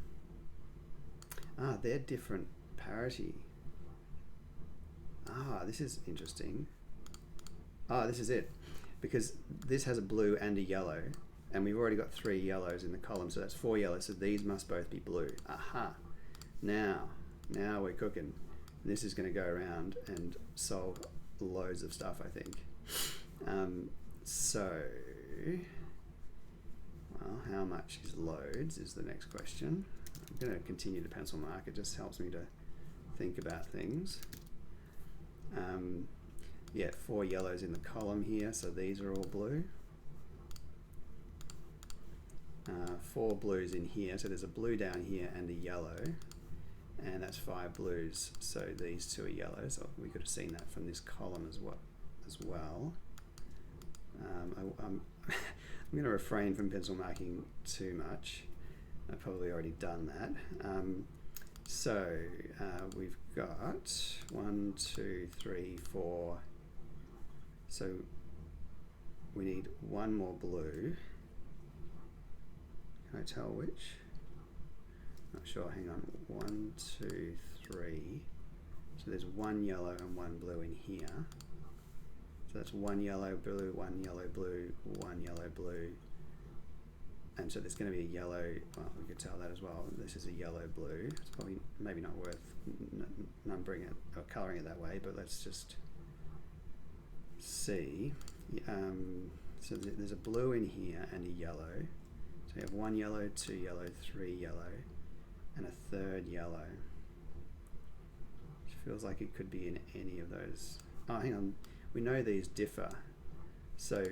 They're different parity. This is interesting. This is it. Because this has a blue and a yellow, and we've already got 3 yellows in the column, so that's 4 yellows, so these must both be blue. Aha. Now we're cooking. This is going to go around and solve loads of stuff, I think. Well, how much is loads is the next question. I'm going to continue to pencil mark. It just helps me to think about things. 4 yellows in the column here, so these are all blue. 4 blues in here, so there's a blue down here and a yellow, and that's 5 blues, so these 2 are yellows. So we could have seen that from this column as well. I'm going to refrain from pencil marking too much. I've probably already done that. We've got 1, 2, 3, 4. So we need 1 more blue. Can I tell which? Not sure, hang on. 1, 2, 3. So there's 1 yellow and 1 blue in here. So that's 1 yellow, blue, 1 yellow, blue, 1 yellow, blue. And so there's going to be a yellow, well, we could tell that as well. This is a yellow, blue. It's probably maybe not worth numbering it or colouring it that way, but let's just see. So there's a blue in here and a yellow. So you have 1 yellow, 2 yellow, 3 yellow, and a 3rd yellow. Which feels like it could be in any of those. Oh, hang on. We know these differ. So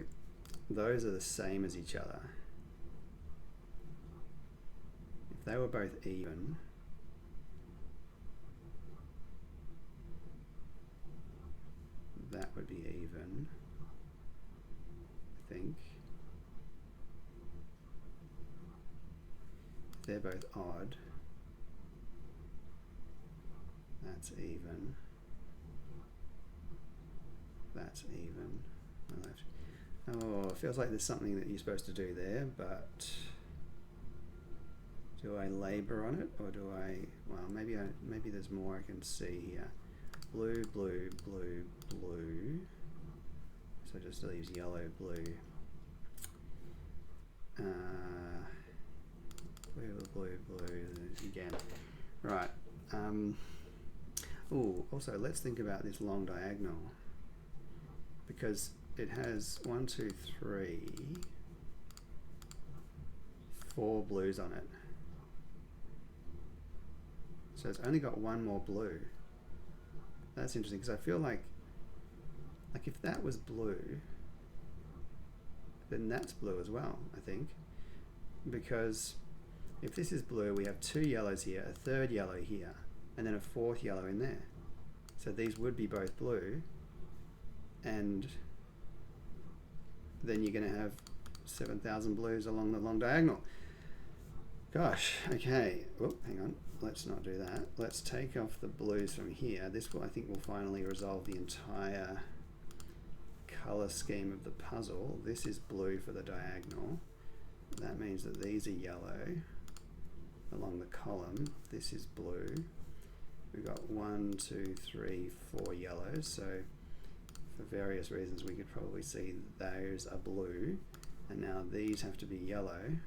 those are the same as each other. If they were both even, that would be even, I think. If they're both odd, that's even. That's even. Oh, it feels like there's something that you're supposed to do there, but do I labour on it, or do I? Well, maybe there's more I can see here. Blue, blue, blue, blue. So just leaves yellow, blue. Blue, blue, blue again. Right. Also let's think about this long diagonal, because it has 1, 2, 3, 4 blues on it. So it's only got 1 more blue. That's interesting, because I feel like if that was blue, then that's blue as well, I think. Because if this is blue, we have 2 yellows here, a 3rd yellow here, and then a 4th yellow in there. So these would be both blue, and then you're going to have 7,000 blues along the long diagonal. Gosh, okay. Oh, hang on. Let's not do that. Let's take off the blues from here. This will, I think, will finally resolve the entire color scheme of the puzzle. This is blue for the diagonal. That means that these are yellow along the column. This is blue. We've got 1, 2, 3, 4 yellows. So for various reasons, we could probably see those are blue. And now these have to be yellow.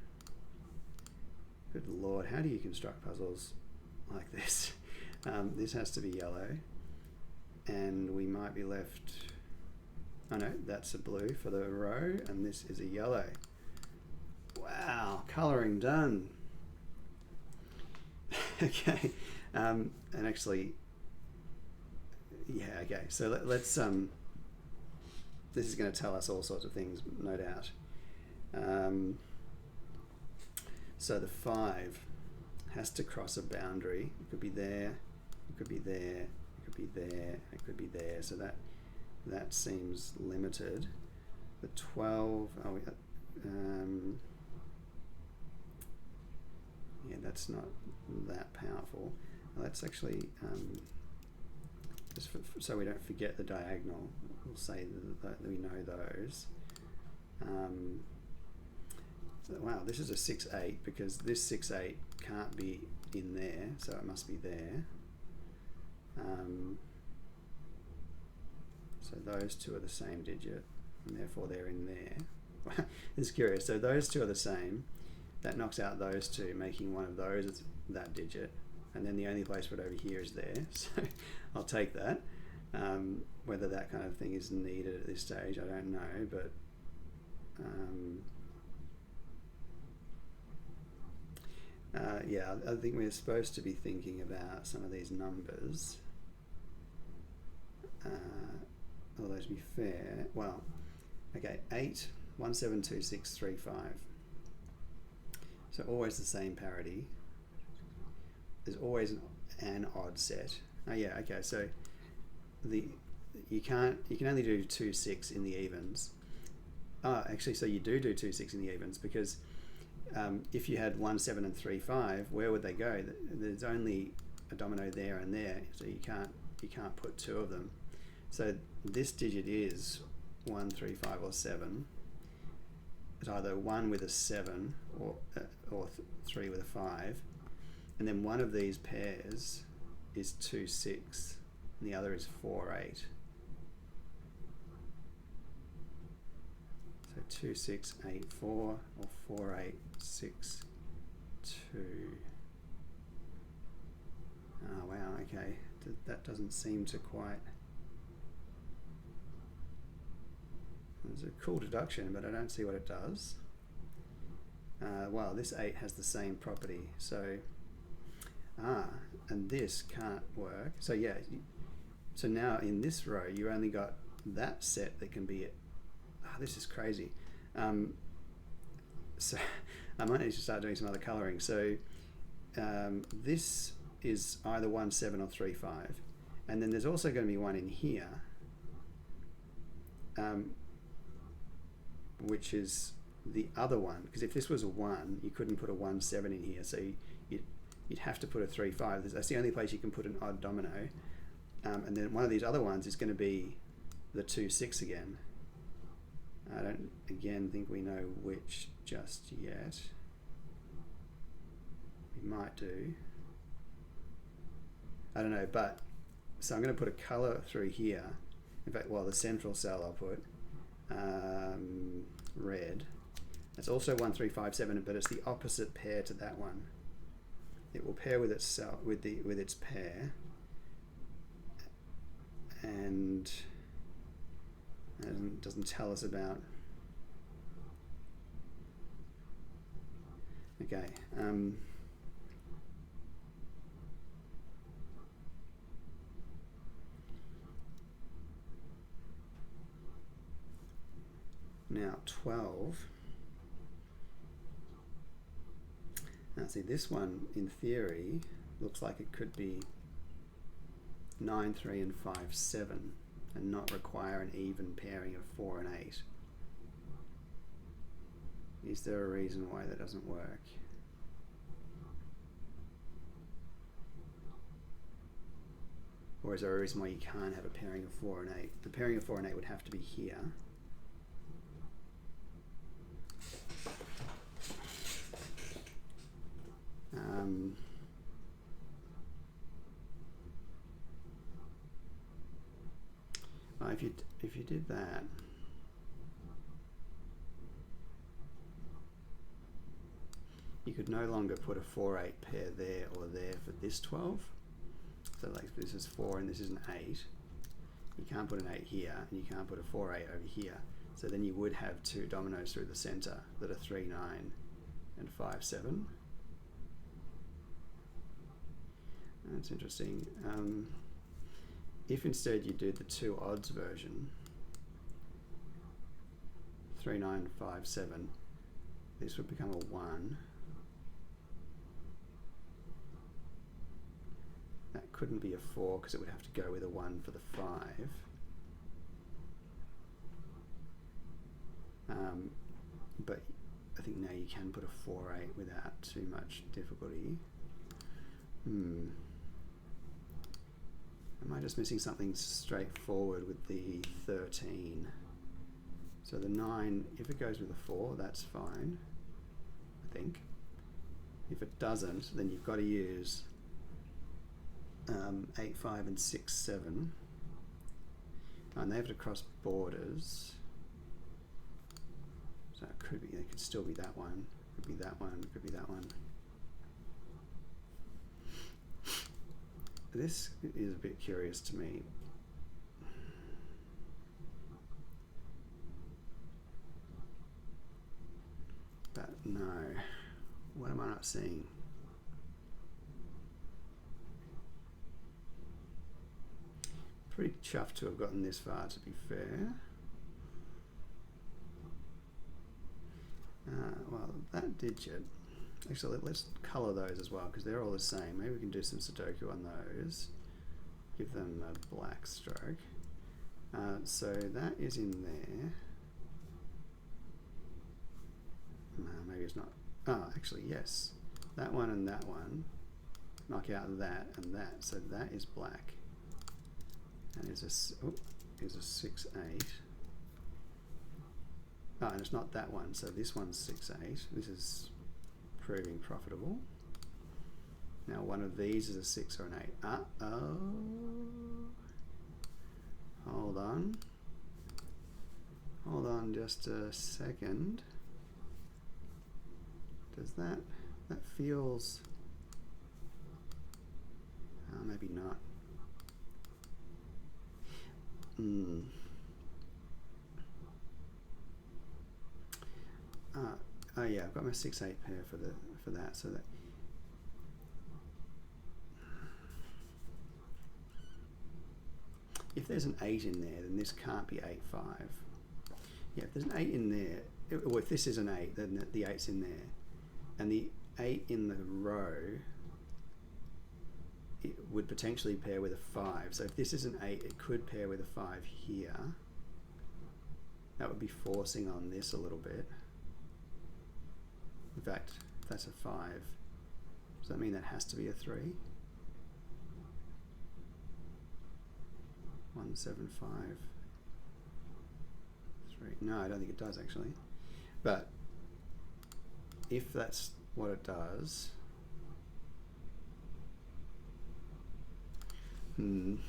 Good Lord, how do you construct puzzles like this? This has to be yellow, and we might be left, oh no, that's a blue for the row, and this is a yellow. Wow, colouring done. Okay, and actually, yeah, okay, so let's, this is going to tell us all sorts of things, no doubt. So the 5 has to cross a boundary. It could be there, it could be there, it could be there, it could be there. So that seems limited. The 12, yeah, that's not that powerful. let's actually, just so we don't forget the diagonal, we'll say that we know those. Wow, this is a 6-8 because this 6-8 can't be in there, so it must be there. So those two are the same digit, and therefore they're in there. It's curious. So those two are the same. That knocks out those two, making one of those is that digit, and then the only place for it over here is there. So I'll take that. Whether that kind of thing is needed at this stage, I don't know, but yeah, I think we're supposed to be thinking about some of these numbers. Although to be fair, well, okay, 8, 1, 7, 2, 6, 3, 5. So always the same parity. There's always an odd set. Oh yeah, okay, so you can only do 2, 6 in the evens. Actually, so you do 2, 6 in the evens because if you had 1, 7 and 3, 5, where would they go? There's only a domino there and there, so you can't put two of them. So this digit is 1, 3, 5, or 7. It's either 1 with a 7 or 3 with a 5, and then one of these pairs is 2, 6, and the other is 4, 8. So 2, 6, 8, 4, or 4, 8, 6, 2. Oh wow, okay. That doesn't seem to quite... It's a cool deduction, but I don't see what it does. Well, this 8 has the same property, so... and this can't work. So yeah, so now in this row, you only got that set that can be it. This is crazy. So I might need to start doing some other colouring. So this is either 1, 7 or 3, 5. And then there's also going to be one in here, which is the other one. Because if this was a 1, you couldn't put a 1, 7 in here. So you'd have to put a 3, 5. That's the only place you can put an odd domino. And then one of these other ones is going to be the 2, 6 again. I don't, again, think we know which just yet. We might do. I don't know, but, so I'm going to put a colour through here. In fact, well, the central cell I'll put red. It's also 1, 3, 5, 7, but it's the opposite pair to that one. It will pair with itself, with its pair, and it doesn't tell us about. Okay. Now 12. Now see, this one in theory looks like it could be 9, 3 and 5, 7 and not require an even pairing of 4 and 8. Is there a reason why that doesn't work? Or is there a reason why you can't have a pairing of 4 and 8? The pairing of 4 and 8 would have to be here. Well, if you did that, you could no longer put a 4, 8 pair there or there for this 12. So like this is 4 and this is an 8. You can't put an 8 here and you can't put a 4, 8 over here. So then you would have two dominoes through the center that are 3, 9 and 5, 7. That's interesting. If instead you do the two odds version, 3, 9, 5, 7, this would become a 1. That couldn't be a 4 because it would have to go with a 1 for the 5. But I think now you can put a 4, 8 without too much difficulty. Am I just missing something straightforward with the 13? So the 9, if it goes with a 4, that's fine, I think. If it doesn't, then you've got to use 8, 5 and 6, 7. And they have to cross borders. So it could be, it could still be that one, could be that one, could be that one. This is a bit curious to me. But no, what am I not seeing? Pretty chuffed to have gotten this far, to be fair. Well, that digit, actually let's colour those as well because they're all the same. Maybe we can do some Sudoku on those. Give them a black stroke. So that is in there. Maybe it's not. Oh, actually, yes. That one and that one. Knock out that and that. So that is black. And is a 6, 8. Oh, and it's not that one. So this one's 6, 8. This is proving profitable. Now one of these is a 6 or an 8. Uh-oh. Hold on. Hold on just a second. Does that feels, maybe not. Oh yeah, I've got my 6, 8 pair for that. So that if there's an 8 in there, then this can't be 8, 5. Yeah, if there's an 8 in there, or if this is an 8, then the 8's in there. And the 8 in the row, it would potentially pair with a 5. So if this is an 8, it could pair with a 5 here. That would be forcing on this a little bit. In fact, if that's a 5, does that mean that has to be a 3? 1, 7, 5, 3. No, I don't think it does actually. But if that's what it does, no.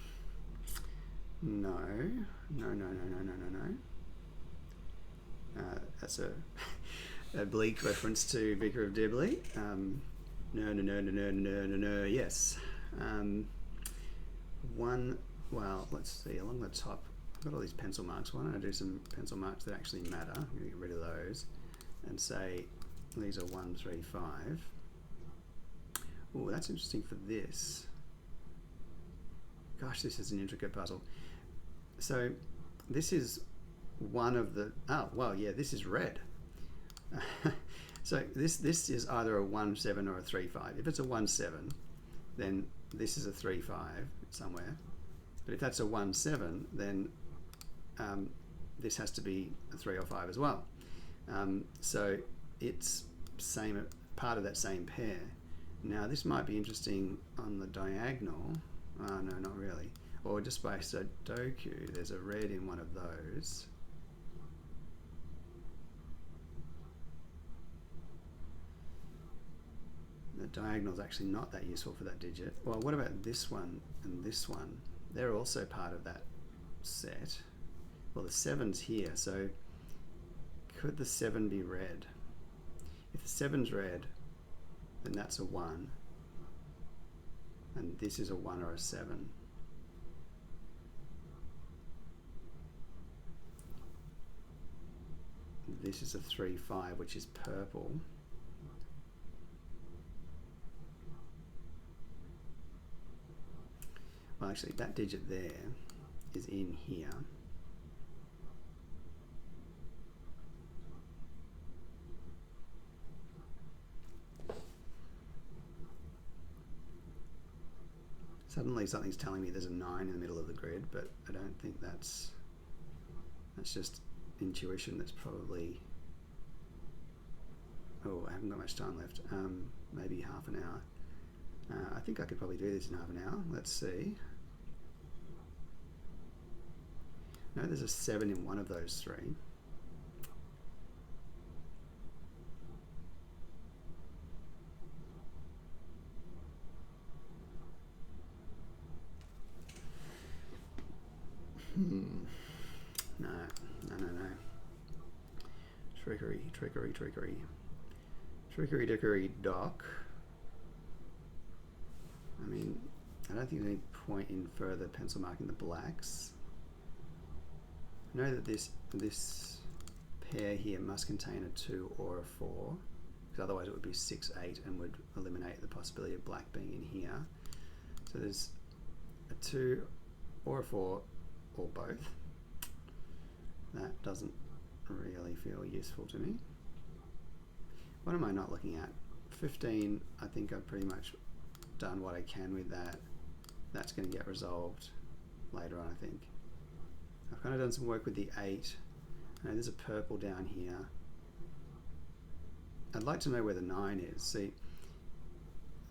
That's a bleak reference to Vicar of Dibley. No. Yes. Well, let's see, along the top, I've got all these pencil marks. Why don't I do some pencil marks that actually matter? I'm going to get rid of those and say these are 1, 3, 5. Oh, that's interesting for this. Gosh, this is an intricate puzzle. So this is one of the, oh, well, yeah, this is red. So this is either a 1, 7 or a 3, 5. If it's a 1, 7, then this is a 3, 5 somewhere. But if that's a 1, 7, then this has to be a 3 or 5 as well. So it's part of that same pair. Now this might be interesting on the diagonal. Oh, no, not really. Or just by Sudoku, there's a red in one of those. The diagonal is actually not that useful for that digit. Well, what about this one and this one? They're also part of that set. Well, the 7's here, so could the 7 be red? If the 7's red, then that's a 1. And this is a 1 or a 7. This is a 3, 5, which is purple. Well, actually, that digit there is in here. Suddenly something's telling me there's a 9 in the middle of the grid, but I don't think that's just intuition. That's probably, oh, I haven't got much time left. Maybe half an hour. I think I could probably do this in half an hour. Let's see. No, there's a 7 in one of those three. No. Trickery. Trickery dickery dock. I mean, I don't think there's any point in further pencil marking the blacks. I know that this pair here must contain a 2 or a 4, because otherwise it would be 6, 8 and would eliminate the possibility of black being in here. So there's a 2 or a 4 or both. That doesn't really feel useful to me. What am I not looking at? 15, I think I've pretty much done what I can with that. That's going to get resolved later on, I think. I've kind of done some work with the 8. I know there's a purple down here. I'd like to know where the 9 is. See,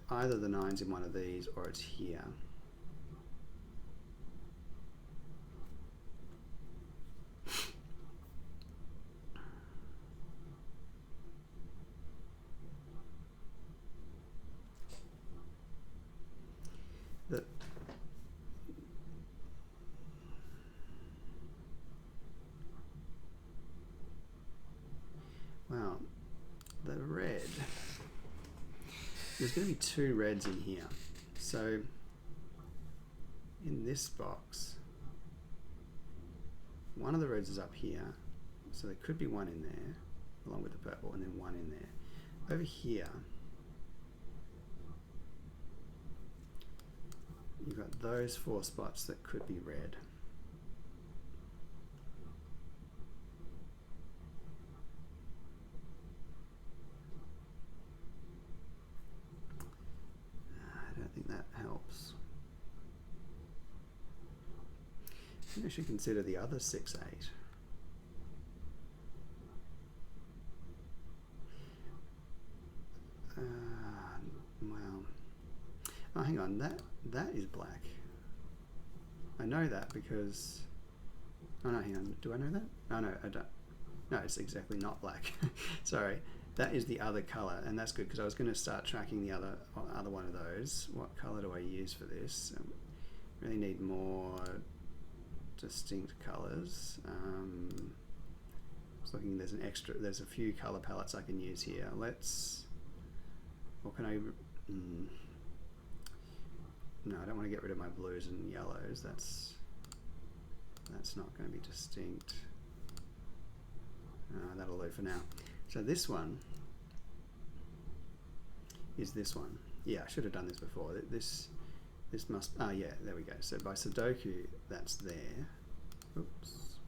either the 9's in one of these or it's here. Well, the red, there's going to be 2 reds in here. So in this box, one of the reds is up here, so there could be one in there along with the purple, and then one in there. Over here you've got those 4 spots that could be red. I don't think that helps. I think I should consider the other 6, 8. Well, oh, hang on, that is black. I know that because, oh no, hang on, do I know that? Oh no, I don't. No, it's exactly not black. Sorry, that is the other color, and that's good because I was going to start tracking the other one of those. What color do I use for this? Really need more distinct colors. I was looking, there's a few color palettes I can use here. What can I, no, I don't want to get rid of my blues and yellows. That's not going to be distinct. That'll do for now. So this one is this one. Yeah, I should have done this before. This must, yeah, there we go. So by Sudoku, that's there. Oops.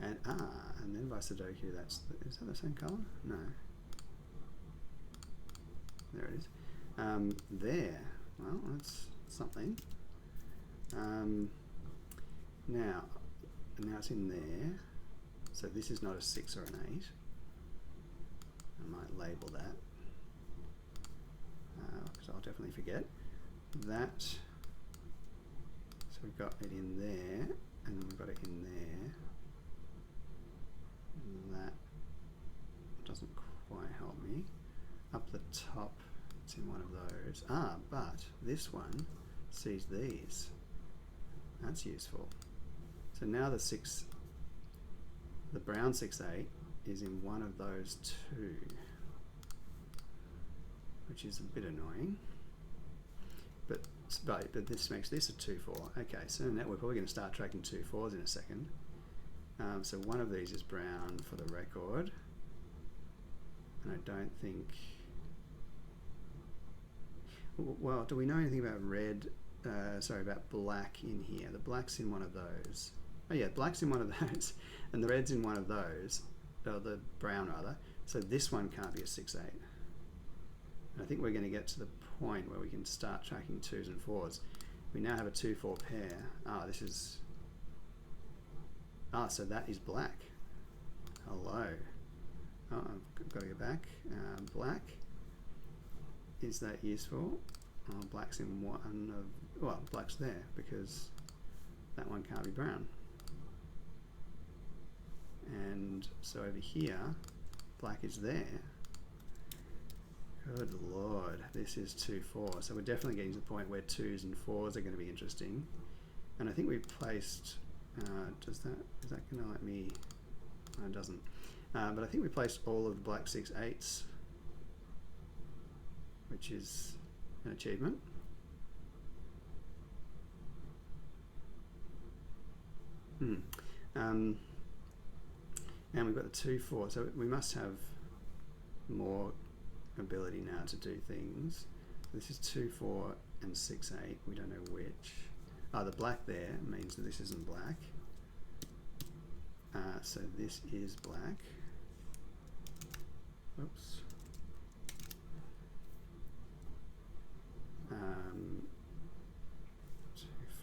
And then by Sudoku, is that the same color? No. There it is. There. Well, that's something. Now it's in there. So this is not a 6 or an 8. I might label that because I'll definitely forget that. So we've got it in there, and we've got it in there. That doesn't quite help me. Up the top, it's in one of those. But this one sees these. That's useful. So now the brown 6/8 is in one of those 2, which is a bit annoying. But this makes this a 2/4. Okay, so now we're probably going to start tracking 2/4s in a second. So one of these is brown for the record, and I don't think. Well, do we know anything about red? About black in here. The black's in one of those. Oh yeah, black's in one of those, and the red's in one of those. Or the brown rather. So this one can't be a 6/8. And I think we're going to get to the point where we can start tracking 2s and 4s. We now have a 2/4 pair. This is. So that is black. Hello. I've got to go back. Black. Is that useful? Black's in one of. Well, black's there because that one can't be brown. And so over here, black is there. Good Lord, this is 2, 4. So we're definitely getting to the point where 2s and 4s are going to be interesting. And I think we've placed, is that going to let me, no, it doesn't. But I think we placed all of the black 6, 8s, which is an achievement. And we've got the 2, 4, so we must have more ability now to do things. This is 2, 4 and 6, 8, we don't know which. The black there means that this isn't black. So this is black. Oops. 2,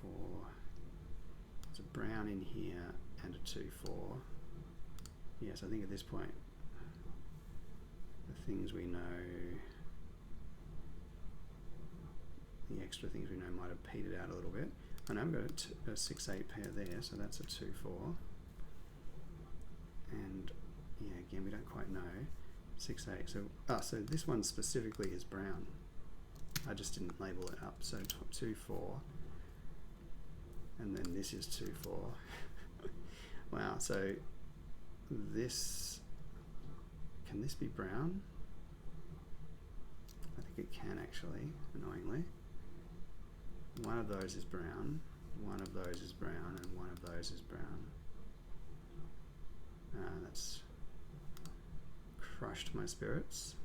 4. There's a brown in here and a 2, 4. Yes, I think at this point, the things we know, the extra things we know might have petered out a little bit. I know I've got a 6, 8 pair there, so that's a 2, 4. And yeah, again, we don't quite know. 6, 8. So this one specifically is brown. I just didn't label it up. So 2, 4. And then this is 2, 4. Wow, so this, can this be brown? I think it can actually, annoyingly. One of those is brown, one of those is brown, and one of those is brown. That's crushed my spirits.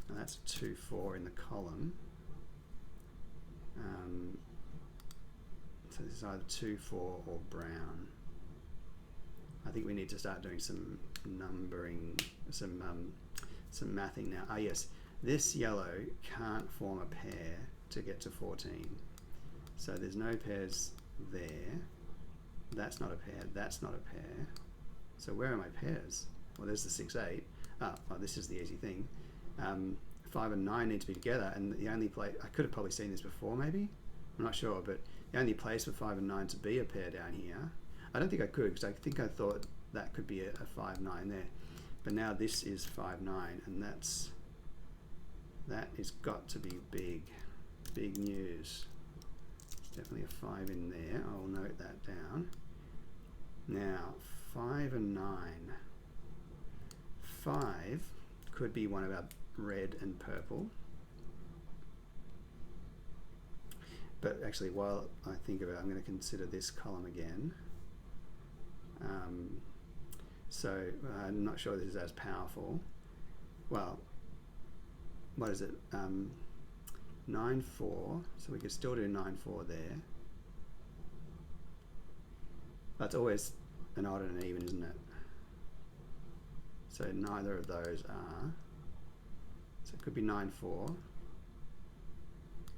Now that's 2, 4 in the column. So this is either 2, 4 or brown. I think we need to start doing some numbering, some mathing now. Yes, this yellow can't form a pair to get to 14. So there's no pairs there. That's not a pair, that's not a pair. So where are my pairs? Well, there's the 6, 8. Well, this is the easy thing. 5 and 9 need to be together, and the only place, I could have probably seen this before maybe, I'm not sure, but the only place for 5 and 9 to be a pair down here, I don't think I could, because I think I thought that could be a 5, 9 there. But now this is 5, 9, and that has got to be big news. There's definitely a 5 in there, I'll note that down. Now, 5 and 9. 5 could be one of our red and purple. But actually, while I think of it, I'm going to consider this column again. So I'm not sure this is as powerful. Well, what is it? 9, 4. So we could still do 9, 4 there. That's always an odd and an even, isn't it? So neither of those are. So it could be 9, 4.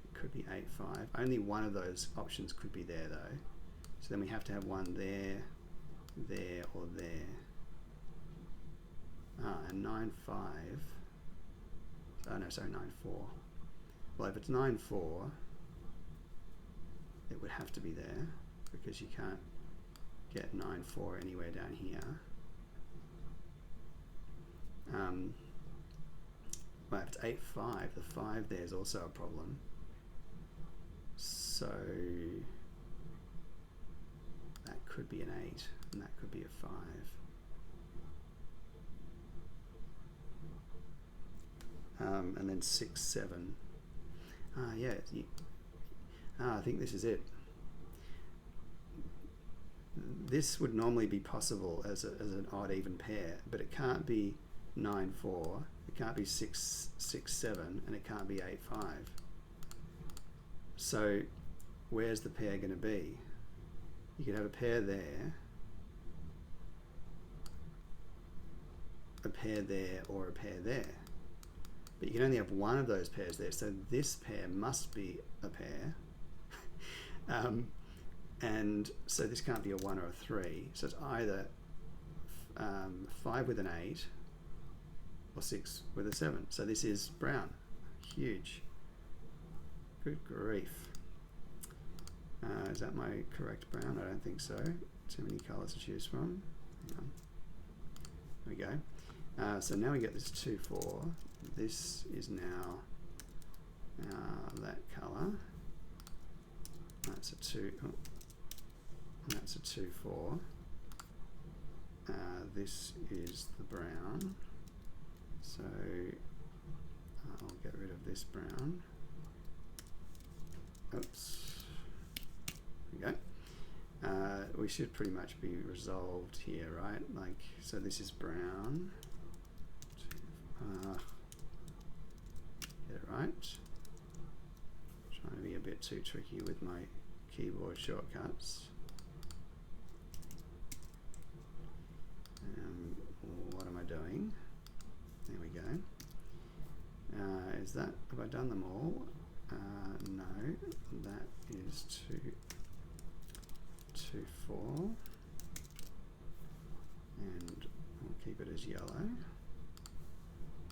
It could be 8, 5. Only one of those options could be there though. So then we have to have one there, there, or there. And 9, 5. Oh no, sorry, 9, 4. Well, if it's 9, 4, it would have to be there because you can't get 9, 4 anywhere down here. Well, if it's 8, 5, the 5 there is also a problem. So that could be an 8, and that could be a 5. And then 6, 7. Yeah. I think this is it. This would normally be possible as an odd even pair, but it can't be 9, 4. It can't be 6, 6, 7, and it can't be 8, 5. So where's the pair going to be? You could have a pair there, a pair there, or a pair there. But you can only have one of those pairs there, so this pair must be a pair. And so this can't be a 1 or a 3, so it's either 5 with an 8 or 6 with a 7. So this is brown. Huge. Good grief. Is that my correct brown? I don't think so. Too many colours to choose from. Hang on. There we go. So now we get this 2, 4. This is now that colour. That's a 2. Oh, that's a 2, 4. This is the brown. So I'll get rid of this brown. Oops. There we go. We should pretty much be resolved here, right? Like, so this is brown. Get it right. Trying to be a bit too tricky with my keyboard shortcuts. What am I doing? There we go. Is that, have I done them all? No, that is 2, 2, 4. And we'll keep it as yellow.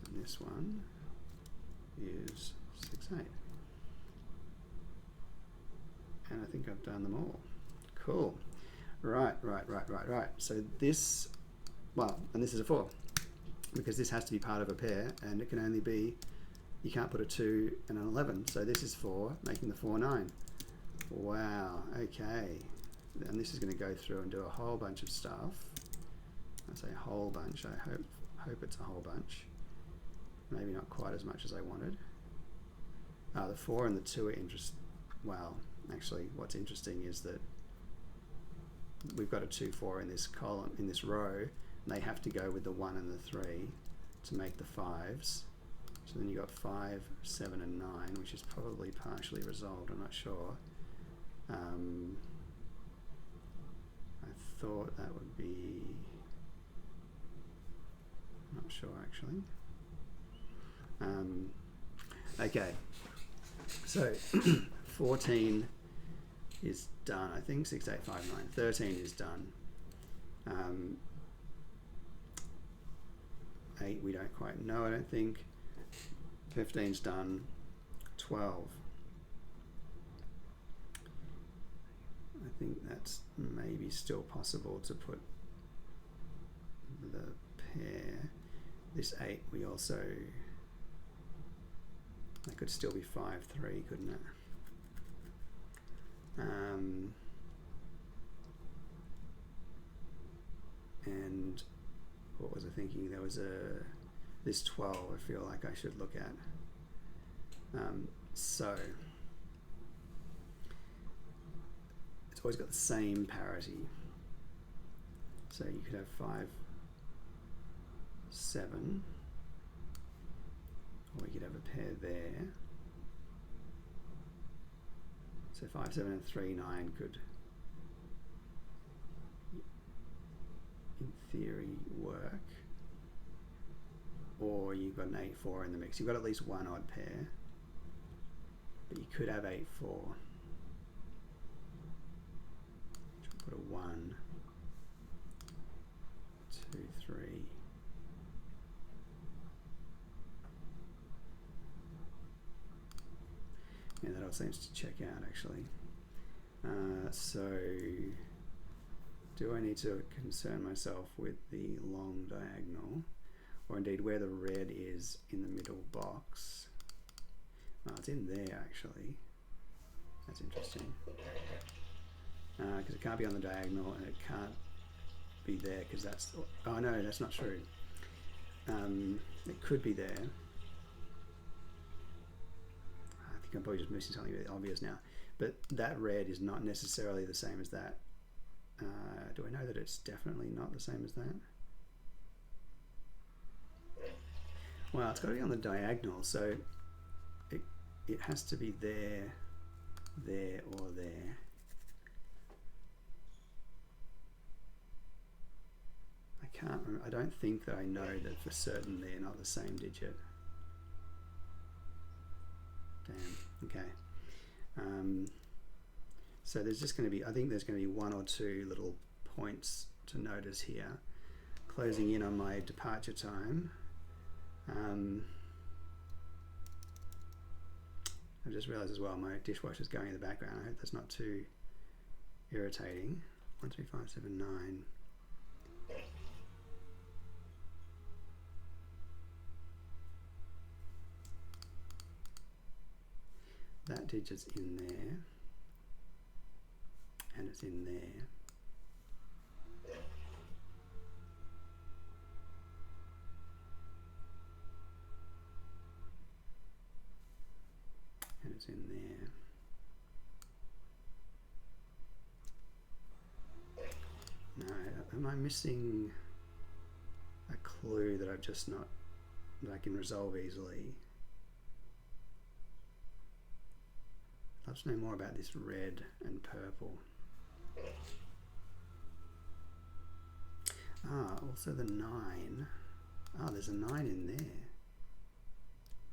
And this one is 6, 8. And I think I've done them all. Cool. Right. So this, well, and this is a 4, because this has to be part of a pair, and it can only be, you can't put a 2 and an 11. So this is 4, making the 4, 9. Wow, okay. And this is going to go through and do a whole bunch of stuff. I say a whole bunch, I hope it's a whole bunch. Maybe not quite as much as I wanted. The 4 and the 2 are interesting. Well, actually, what's interesting is that we've got a 2, 4 in this column, in this row, and they have to go with the 1 and the 3 to make the 5s. So then you got 5, 7, and 9, which is probably partially resolved. I'm not sure. I thought that would be. I'm not sure actually. Okay. So 14 is done. I think 6, 8, 5, 9. 13 is done. 8 we don't quite know, I don't think. 15's done. 12. I think that's maybe still possible to put the pair. This 8 we also, that could still be 5, 3, couldn't it? And what was I thinking? There was this 12 I feel like I should look at. So it's always got the same parity. So you could have 5, 7, or we could have a pair there. So 5, 7, and 3, 9 could, in theory, work. Or you've got an 8, 4 in the mix. You've got at least one odd pair, but you could have 8, 4. Put a 1, 2, 3. Yeah, that all seems to check out actually. So do I need to concern myself with the long diagonal, or indeed where the red is in the middle box? Oh, it's in there actually. That's interesting. Because it can't be on the diagonal, and it can't be there because that's, oh no, that's not true. It could be there. I think I'm probably just missing something really obvious now. But that red is not necessarily the same as that. Do I know that it's definitely not the same as that? Well, it's got to be on the diagonal, so it has to be there, there, or there. I can't remember. I don't think that I know that for certain they're not the same digit. Damn. Okay. So there's just going to be, I think there's going to be 1 or 2 little points to notice here. Closing in on my departure time. I just realised as well my dishwasher's going in the background. I hope that's not too irritating. 1, 3, 5, 7, 9. That digit's in there, and it's in there. And it's in there. No, am I missing a clue that I've just not, that I can resolve easily? I'd love to know more about this red and purple. Ah, also the 9. Ah, there's a 9 in there.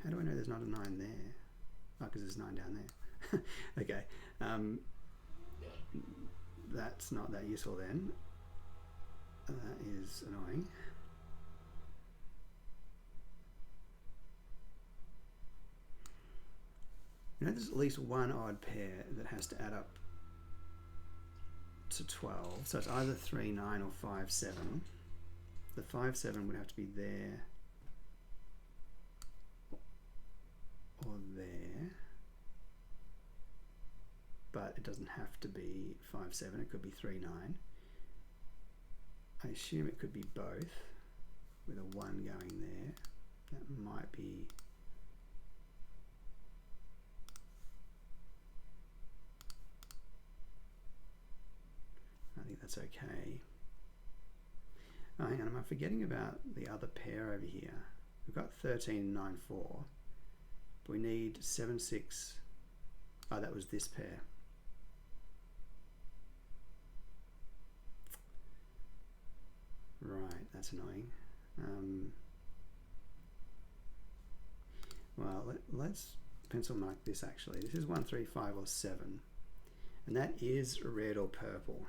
How do I know there's not a 9 there? Oh, because there's 9 down there. Okay. That's not that useful then. That is annoying. You know, there's at least one odd pair that has to add up to 12. So it's either 3, 9 or 5, 7. The 5, 7 would have to be there or there. But it doesn't have to be 5, 7. It could be 3, 9. I assume it could be both with a 1 going there. That might be... I think that's okay. Oh, hang on, am I forgetting about the other pair over here? We've got 13, 9, 4. But we need 7, 6. Oh, that was this pair. Right, that's annoying. Well, let's pencil mark this actually. This is 1, 3, 5 or 7. And that is red or purple.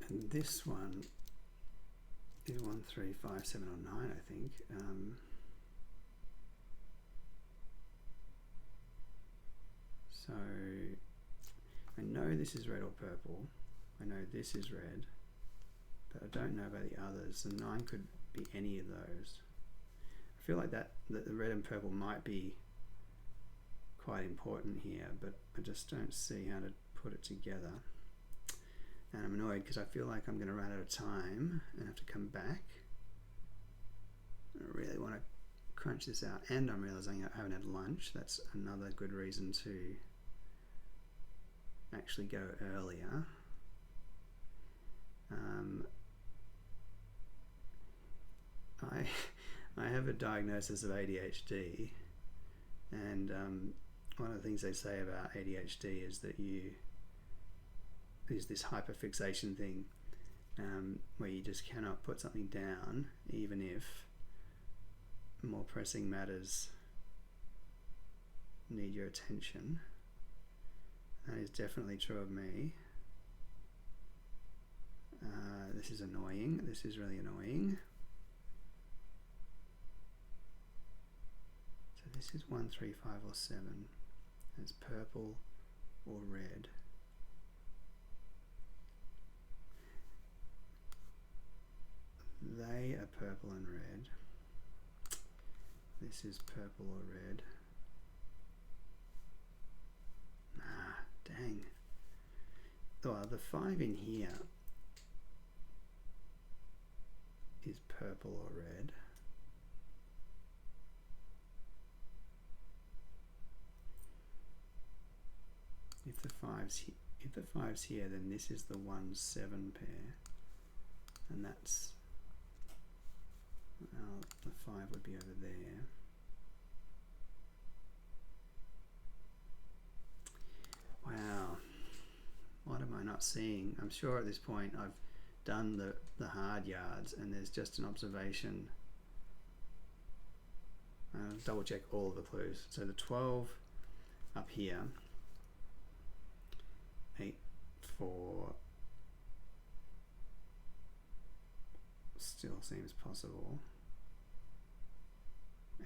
And this one is 1, 3, 5, 7 or 9, I think. So I know this is red or purple. I know this is red, but I don't know about the others. The 9 could be any of those. I feel like that the red and purple might be quite important here, but I just don't see how to put it together. And I'm annoyed because I feel like I'm going to run out of time and have to come back. I really want to crunch this out, and I'm realizing I haven't had lunch. That's another good reason to actually go earlier. I have a diagnosis of ADHD, and one of the things they say about ADHD is that is this hyperfixation thing, where you just cannot put something down even if more pressing matters need your attention. That is definitely true of me. This is annoying. This is really annoying. So this is 1, 3, 5 or 7. It's purple or red. They are purple and red. This is purple or red. Ah, dang. Well, the 5 in here is purple or red. If the 5's here, then this is the 1, 7 pair, and that's, well, the 5 would be over there. Wow, what am I not seeing? I'm sure at this point I've done the hard yards and there's just an observation. I'll double check all of the clues. So the 12 up here, 8, 4 still seems possible,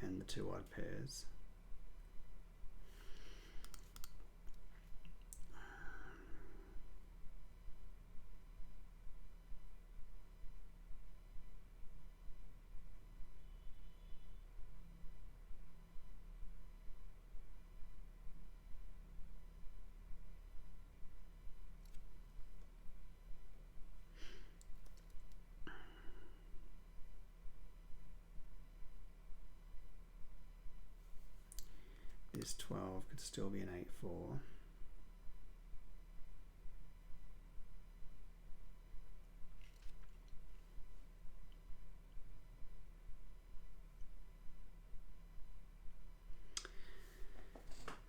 and the 2 odd pairs. This 12 could still be an 8-4.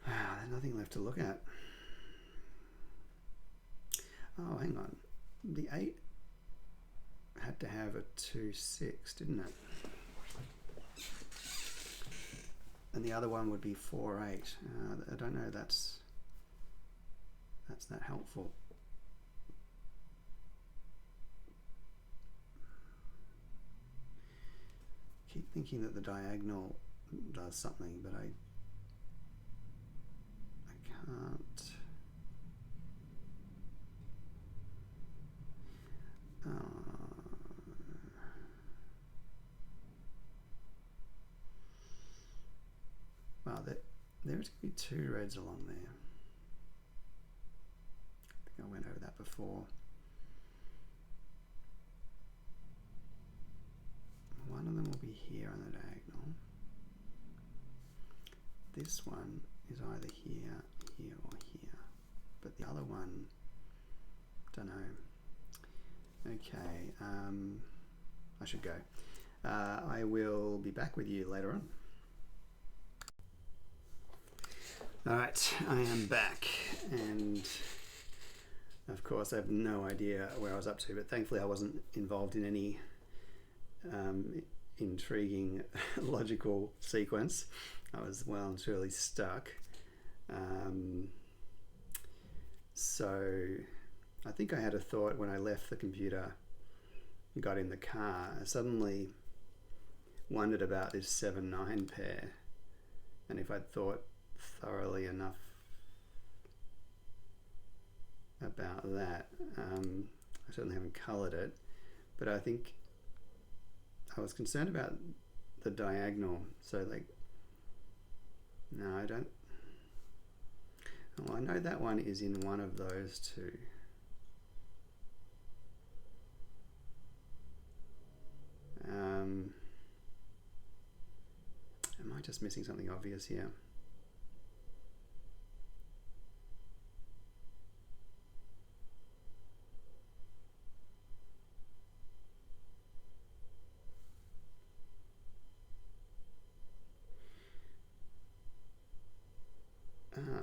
Wow, there's nothing left to look at. Oh, hang on. The 8 had to have a 2-6, didn't it? And the other one would be 4-8. I don't know. That's that helpful. Keep thinking that the diagonal does something, but I can't. Wow, there's going to be 2 reds along there. I think I went over that before. One of them will be here on the diagonal. This one is either here, here, or here. But the other one, don't know. Okay, I should go. I will be back with you later on. Alright, I am back, and of course I have no idea where I was up to, but thankfully I wasn't involved in any intriguing logical sequence. I was well and truly stuck. So I think I had a thought when I left the computer and got in the car. I suddenly wondered about this 7-9 pair, and if I'd thought thoroughly enough about that. I certainly haven't coloured it, but I think I was concerned about the diagonal. So like, no, I don't. Well, I know that one is in one of those 2. Am I just missing something obvious here?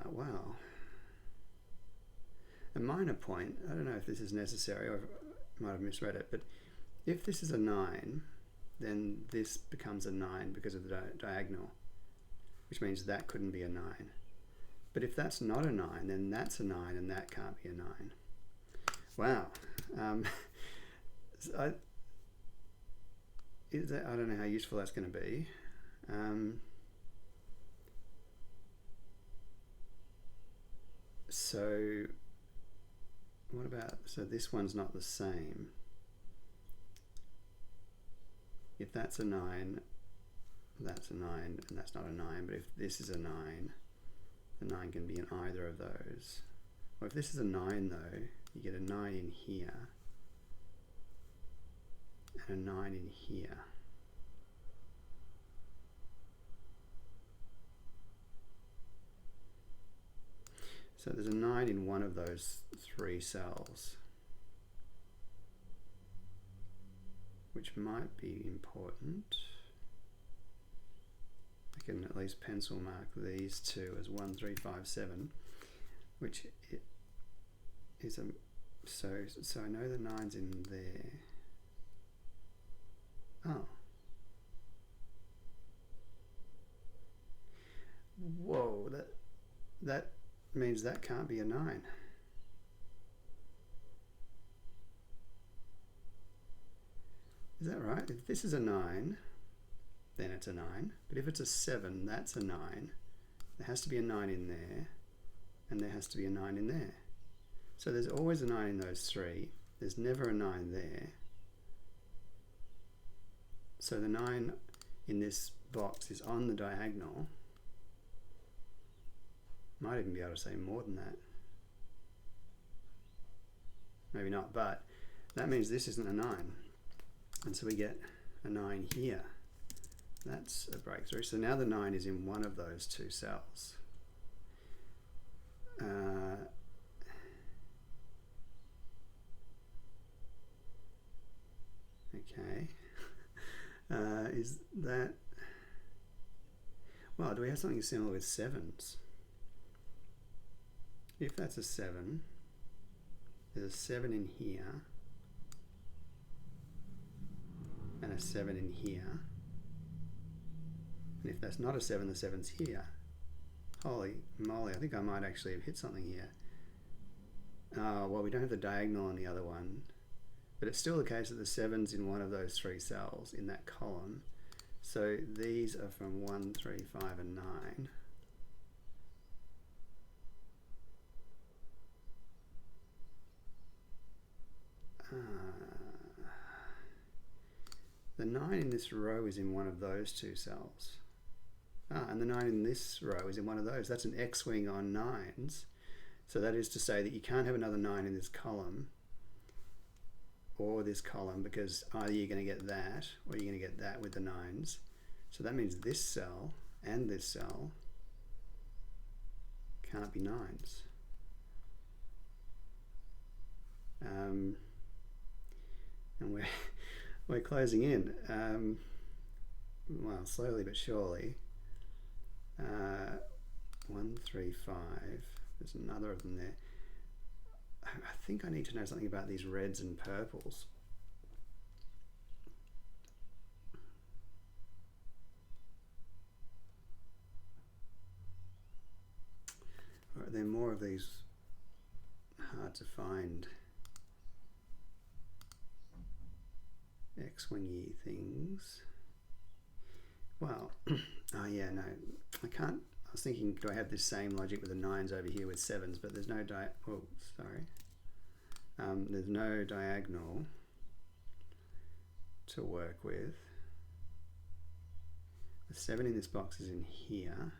Wow. A minor point, I don't know if this is necessary, or I might have misread it, but if this is a 9, then this becomes a 9 because of the diagonal, which means that couldn't be a 9. But if that's not a 9, then that's a 9, and that can't be a 9. Wow. I don't know how useful that's going to be. So what about, so this one's not the same. If that's a 9, that's a 9, and that's not a 9. But if this is a 9, the 9 can be in either of those. Or if this is a 9 though, you get a 9 in here, and a 9 in here. So there's a 9 in one of those 3 cells, which might be important. I can at least pencil mark these 2 as 1, 3, 5, 7, which is a, so I know the 9's in there. Oh. Whoa, that means that can't be a 9. Is that right? If this is a 9, then it's a 9. But if it's a 7, that's a 9. There has to be a 9 in there, and there has to be a 9 in there. So there's always a 9 in those three. There's never a 9 there. So the 9 in this box is on the diagonal. Might even be able to say more than that. Maybe not, but that means this isn't a 9. And so we get a 9 here. That's a breakthrough. So now the 9 is in one of those two cells. Okay. Is that... Well, do we have something similar with 7s? If that's a 7, there's a 7 in here, and a 7 in here. And if that's not a 7, the 7's here. Holy moly, I think I might actually have hit something here. Well, we don't have the diagonal on the other one, but it's still the case that the 7's in one of those three cells in that column. So these are from 1, 3, 5, and 9. The 9 in this row is in one of those two cells. And the 9 in this row is in one of those. That's an X-wing on 9s. So that is to say that you can't have another 9 in this column or this column, because either you're going to get that or you're going to get that with the 9s. So that means this cell and this cell can't be 9s. And we're closing in. Well, slowly but surely. 1, 3, 5. There's another of them there. I think I need to know something about these reds and purples. Or are there more of these hard to find X-wingy things? Well, oh yeah, no, I can't. I was thinking, do I have this same logic with the 9s over here with 7s? But there's no there's no diagonal to work with. The 7 in this box is in here.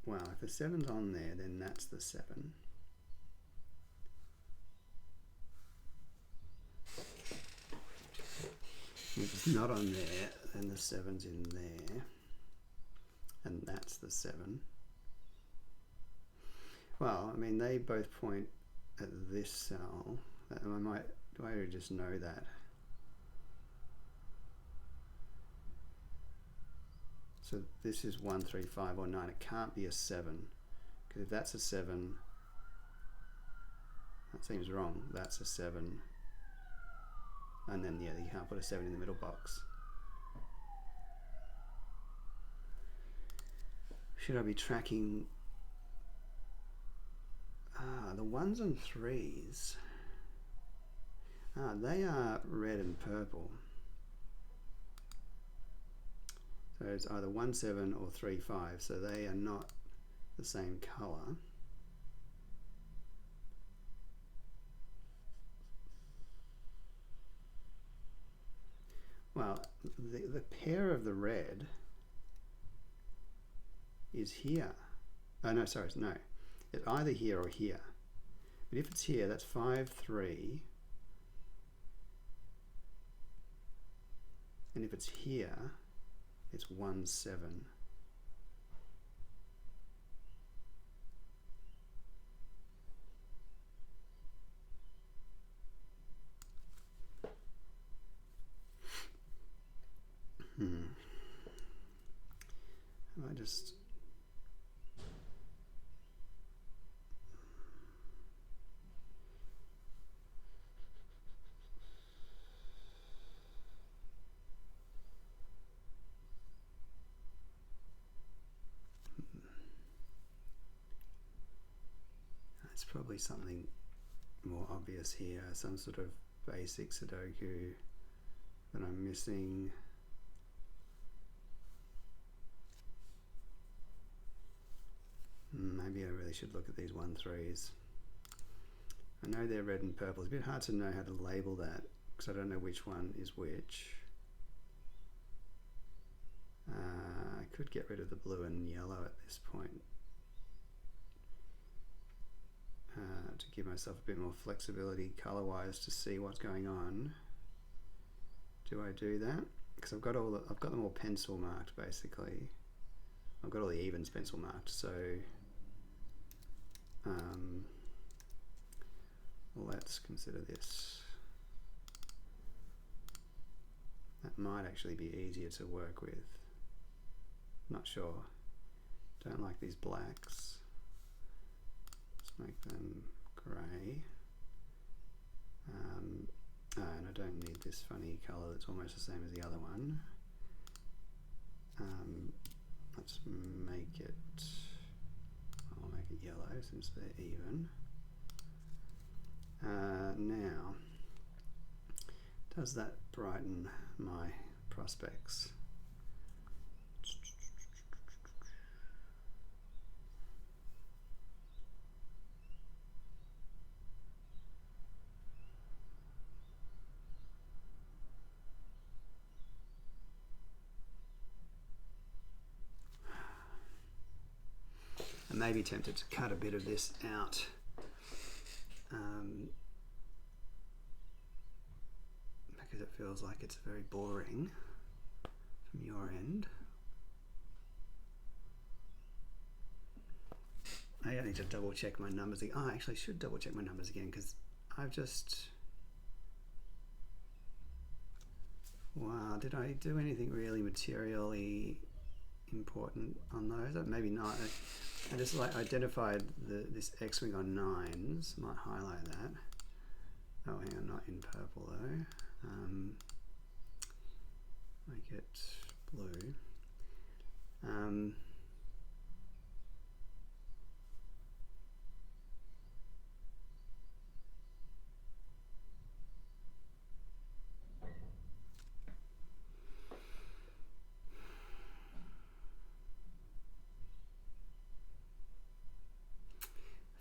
Well, if the 7's on there, then that's the 7. If it's not on there, then the 7's in there, and that's the 7. Well, I mean, they both point at this cell. Do I just know that? So this is 1, 3, 5, or 9. It can't be a 7, because if that's a 7, that seems wrong. That's a 7. And then, yeah, you can't put a 7 in the middle box. Should I be tracking the 1s and 3s? They are red and purple. So it's either 1, 7 or 3, 5. So they are not the same colour. Well, the pair of the red is here. Oh, no, sorry, no. It's either here or here. But if it's here, that's 5, 3. And if it's here, it's 1, 7. I just... probably something more obvious here, some sort of basic Sudoku that I'm missing. Maybe I really should look at these 1-3s. I know they're red and purple. It's a bit hard to know how to label that because I don't know which one is which. I could get rid of the blue and yellow at this point to give myself a bit more flexibility color-wise to see what's going on. Do I do that? Because I've got them all pencil marked basically. I've got all the evens pencil marked, so let's consider this. That might actually be easier to work with. Not sure. Don't like these blacks. Let's make them grey. And I don't need this funny colour that's almost the same as the other one. Let's make it, I'll make it yellow since they're even. Now, does that brighten my prospects? I may be tempted to cut a bit of this out. Because it feels like it's very boring from your end. I need to double check my numbers again. Oh, actually I should double check my numbers again because I've just... Wow, did I do anything really materially important on those? Or maybe not. I just like identified this X-wing on 9s. Might highlight that. Oh, hang on, not in purple though. Make it blue. I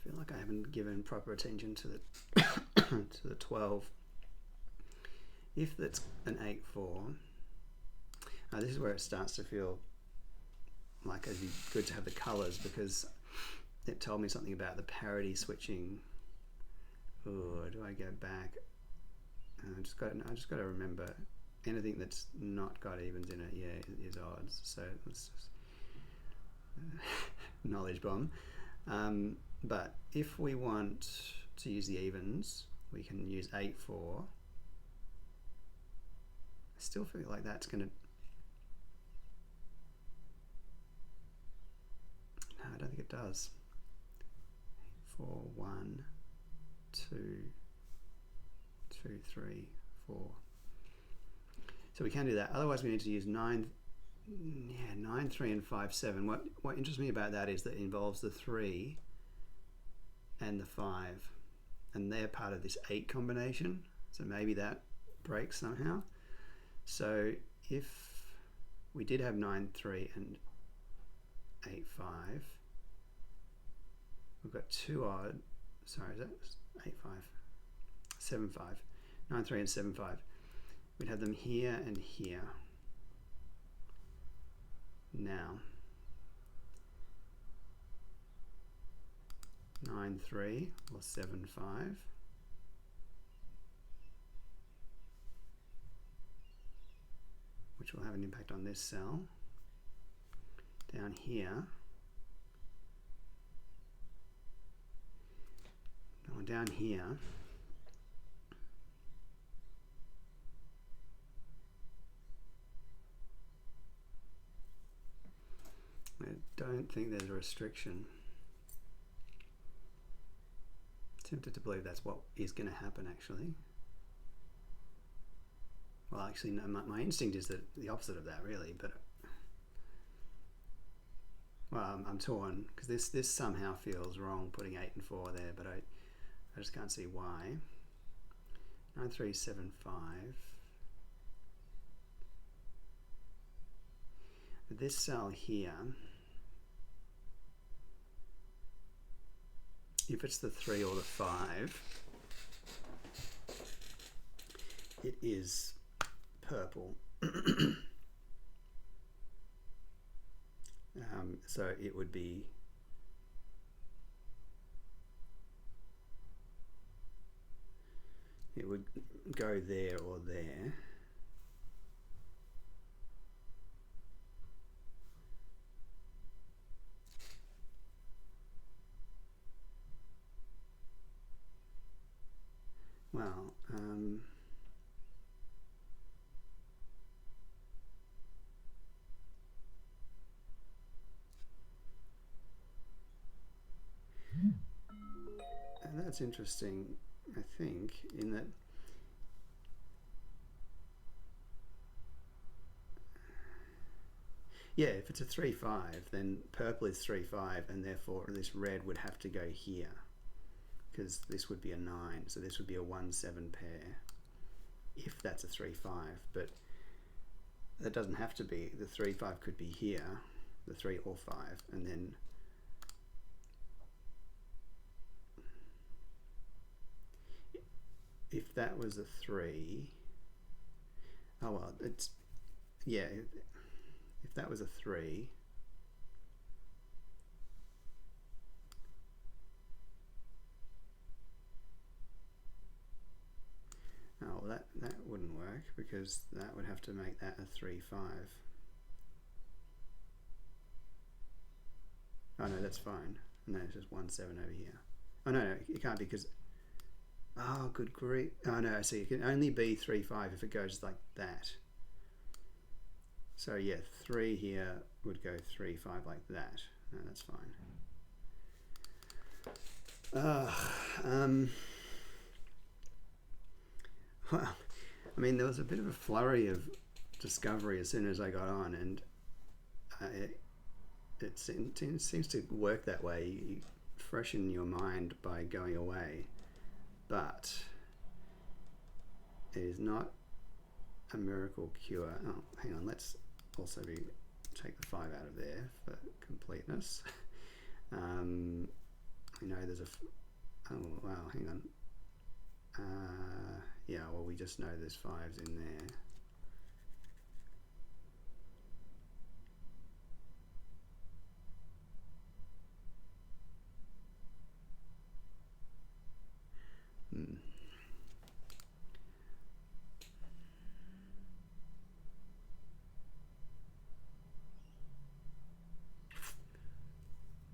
feel like I haven't given proper attention to the to the 12. If that's an 8-4, this is where it starts to feel like it'd be good to have the colours because it told me something about the parity switching. Oh, do I go back? I just got to remember anything that's not got evens in it, yeah, is odds. So let's just knowledge bomb. But if we want to use the evens, we can use 8-4. I still feel like that's going to... No, I don't think it does. 4, 1, 2, 2, 3, 4. So we can do that. Otherwise we need to use 9, 3 and 5, 7. What interests me about that is that it involves the 3 and the 5. And they're part of this 8 combination. So maybe that breaks somehow. So if we did have 9, 3 and 8, 5, we've got 2 odd, sorry, is that 8, 5, 7, 5, 9, 3 and 7, 5. We'd have them here and here. Now, 9, 3 or 7, 5. Which will have an impact on this cell. Down here, down here, I don't think there's a restriction. Tempted to believe that's what is going to happen actually. Well, actually, no, my instinct is that the opposite of that, really. But Well, I'm torn because this somehow feels wrong putting 8 and 4 there, but I just can't see why. 9375. But this cell here, if it's the 3 or the 5, it is purple. So it would be go there or there. Well, and that's interesting, I think, in that yeah, if it's a 3-5, then purple is 3-5, and therefore this red would have to go here, because this would be a 9, so this would be a 1-7 pair, if that's a 3-5, but that doesn't have to be. The 3-5 could be here, the 3 or 5, and then if that was a 3, oh well, it's, yeah, if that was a 3, oh, well, that wouldn't work, because that would have to make that a 3-5. Oh no, that's fine. No, it's just 1-7 over here. Oh no, it can't be, because, oh good grief. Oh no, I see, it can only be 3-5 if it goes like that. So yeah, 3 here would go 3-5 like that. No, that's fine. Well, I mean, there was a bit of a flurry of discovery as soon as I got on, and it seems to work that way. You freshen your mind by going away, but it is not a miracle cure. Oh, hang on, let's also take the 5 out of there for completeness. You know, there's a, oh wow, hang on. Yeah, well, we just know there's 5s in there.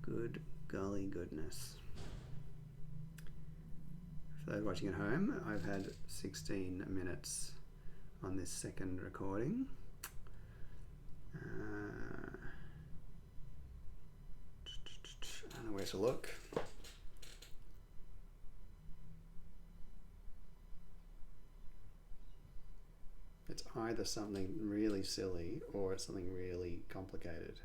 Good golly goodness. For those watching at home, I've had 16 minutes on this second recording. I don't know where to look. It's either something really silly or it's something really complicated.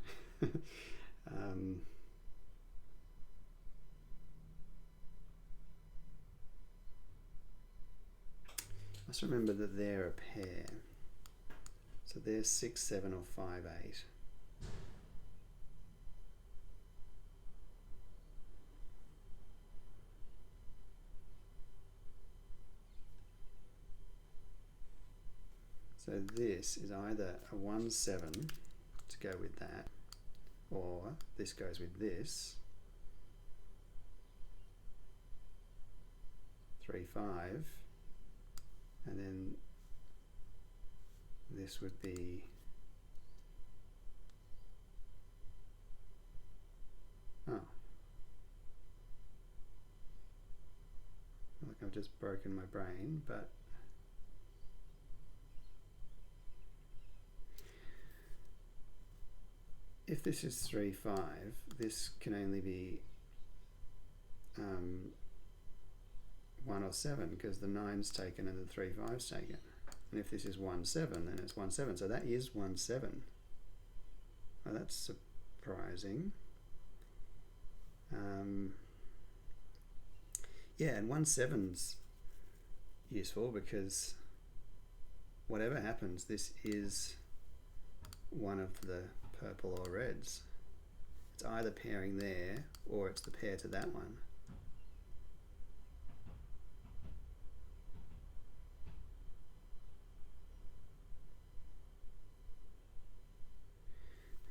Let's remember that they're a pair. So they're 6, 7 or 5, 8. So this is either a 1-7 to go with that, or this goes with this, 3-5, and then this would be like I've just broken my brain, but if this is 3-5, this can only be 1 or 7, because the 9's taken and the 3-5's taken. And if this is 1-7, then it's 1-7. So that is 1-7. Oh, that's surprising. Yeah, and 1/7's useful because whatever happens, this is one of the purple or reds. It's either pairing there or it's the pair to that one.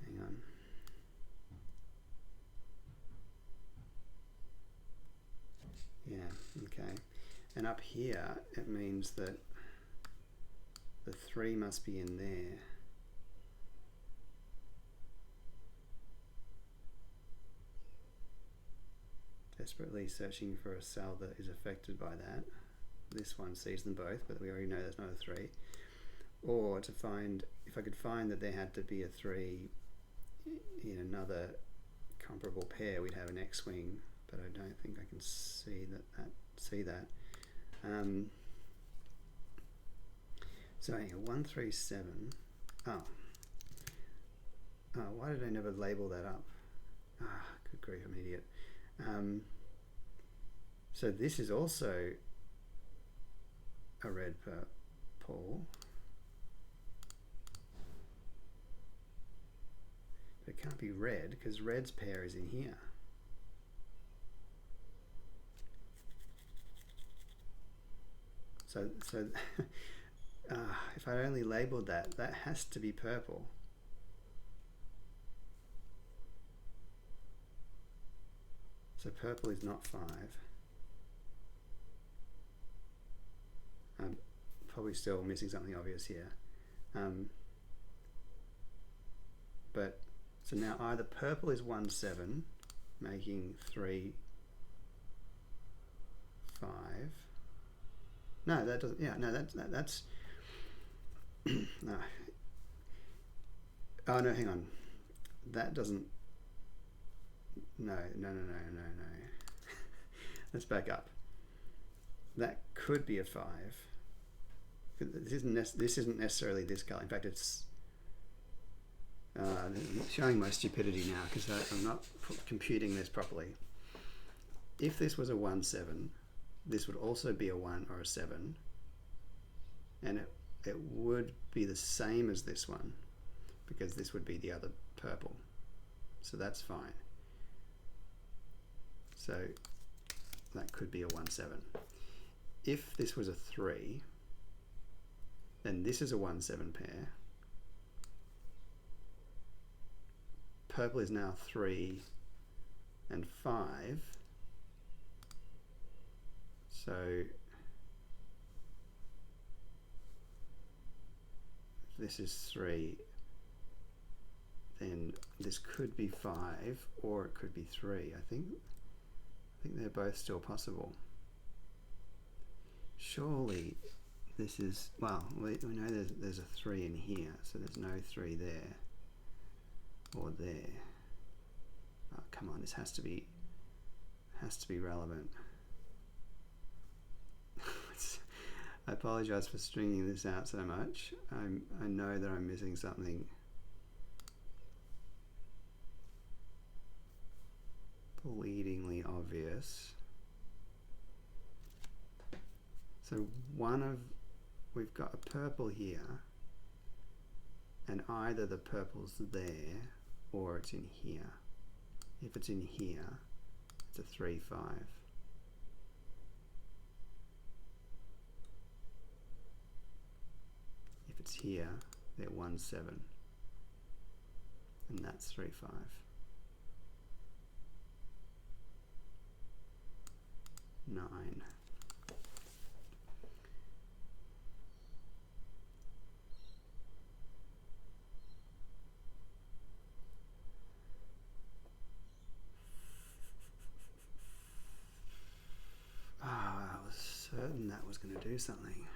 Hang on. Yeah, okay. And up here, it means that the 3 must be in there. Desperately searching for a cell that is affected by that. This one sees them both, but we already know there's not a 3. Or to find, if I could find that there had to be a 3 in another comparable pair, we'd have an X-wing, but I don't think I can see that. So anyway, 137. Oh, why did I never label that up? Good grief, I'm an idiot. So this is also a red purple. But it can't be red because red's pair is in here. So if I only labeled that, that has to be purple. So purple is not 5. I'm probably still missing something obvious here. But so now either purple is 1/7, making 3, 5. No, that doesn't. Yeah, no, that's. No. Oh no, hang on. That doesn't. No. Let's back up. That could be a 5. This isn't necessarily this color. In fact, it's showing my stupidity now because I'm not computing this properly. If this was a 1/7, this would also be a 1 or a 7, and it would be the same as this one because this would be the other purple. So that's fine. So that could be a 1/7. If this was a 3, then this is a 1/7 pair. Purple is now 3 and 5. So if this is 3, then this could be 5 or it could be 3. I think they're both still possible. Surely this is, well, we know there's a 3 in here, so there's no 3 there or there. Oh, come on, this has to be relevant. I apologize for stringing this out so much. I know that I'm missing something bleedingly obvious. So we've got a purple here, and either the purple's there or it's in here. If it's in here, it's a 3, 5. If it's here, they're 1/7, and that's 3, 5. Nine. I was certain that was going to do something.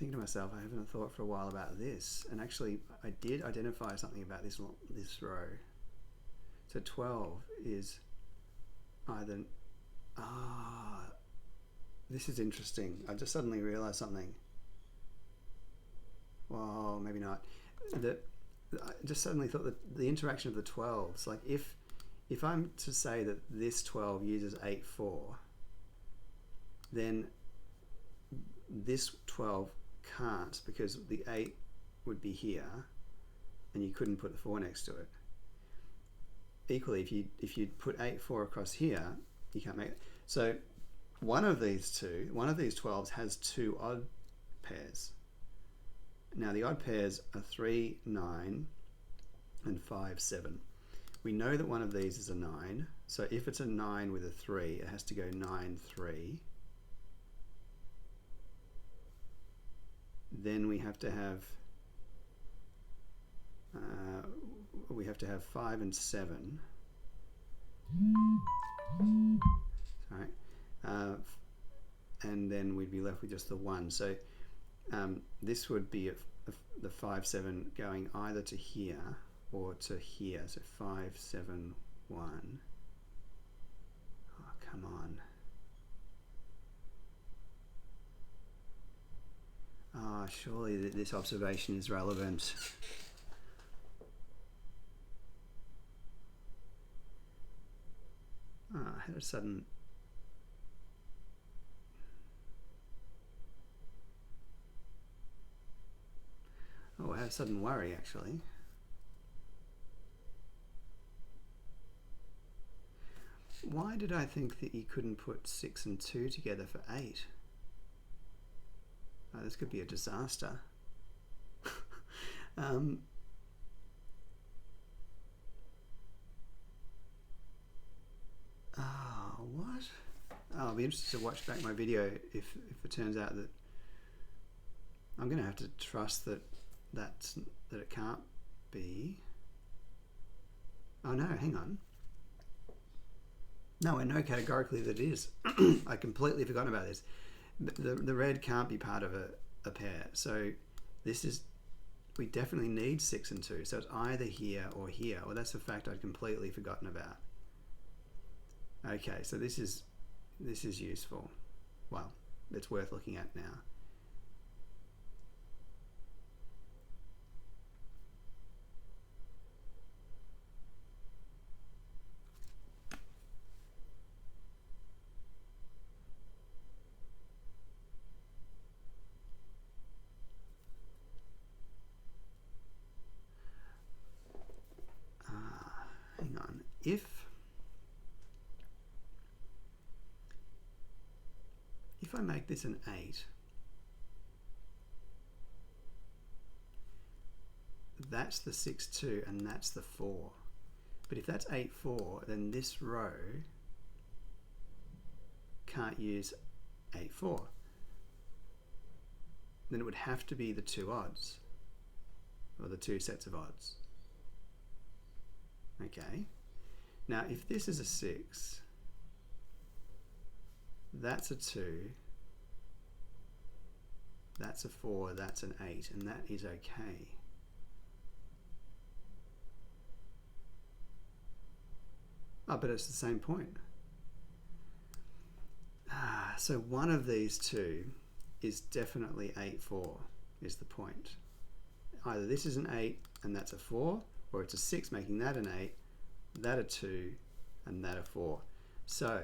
thinking to myself, I haven't thought for a while about this, and actually I did identify something about this row. So 12 is either, this is interesting. I just suddenly realized something. Well, maybe not. I just suddenly thought that the interaction of the 12s, like if I'm to say that this 12 uses 8, 4, then this 12 can't, because the 8 would be here and you couldn't put the 4 next to it. Equally, if you put 8, 4 across here, you can't make it. So one of these 12s has 2 odd pairs. Now the odd pairs are 3, 9 and 5, 7. We know that one of these is a 9, so if it's a 9 with a 3, it has to go 9, 3. Then we have to have 5 and 7. Sorry. And then we'd be left with just the 1. So this would be the 5, 7 going either to here or to here. So 5, 7, 1. Oh, come on. Oh, surely this observation is relevant. Oh, I had a sudden... Oh, I had a sudden worry, actually. Why did I think that you couldn't put 6 and 2 together for 8? Oh, this could be a disaster. What? Oh, I'll be interested to watch back my video if it turns out that I'm going to have to trust that it can't be. Oh no, hang on. No, I know categorically that it is. I completely forgotten about this. The red can't be part of a pair. So this is, we definitely need 6 and 2. So it's either here or here. Well, that's a fact I'd completely forgotten about. Okay, so this is useful. Well, it's worth looking at now. Hang on. If I make this an 8, that's the 6, 2, and that's the 4. But if that's 8, 4, then this row can't use 8, 4. Then it would have to be the 2 odds, or the 2 sets of odds. Okay. Now, if this is a 6, that's a 2, that's a 4, that's an 8, and that is okay. Oh, but it's the same point. So one of these two is definitely 8, 4 is the point. Either this is an 8 and that's a 4, or it's a 6 making that an 8, that a 2, and that a 4. So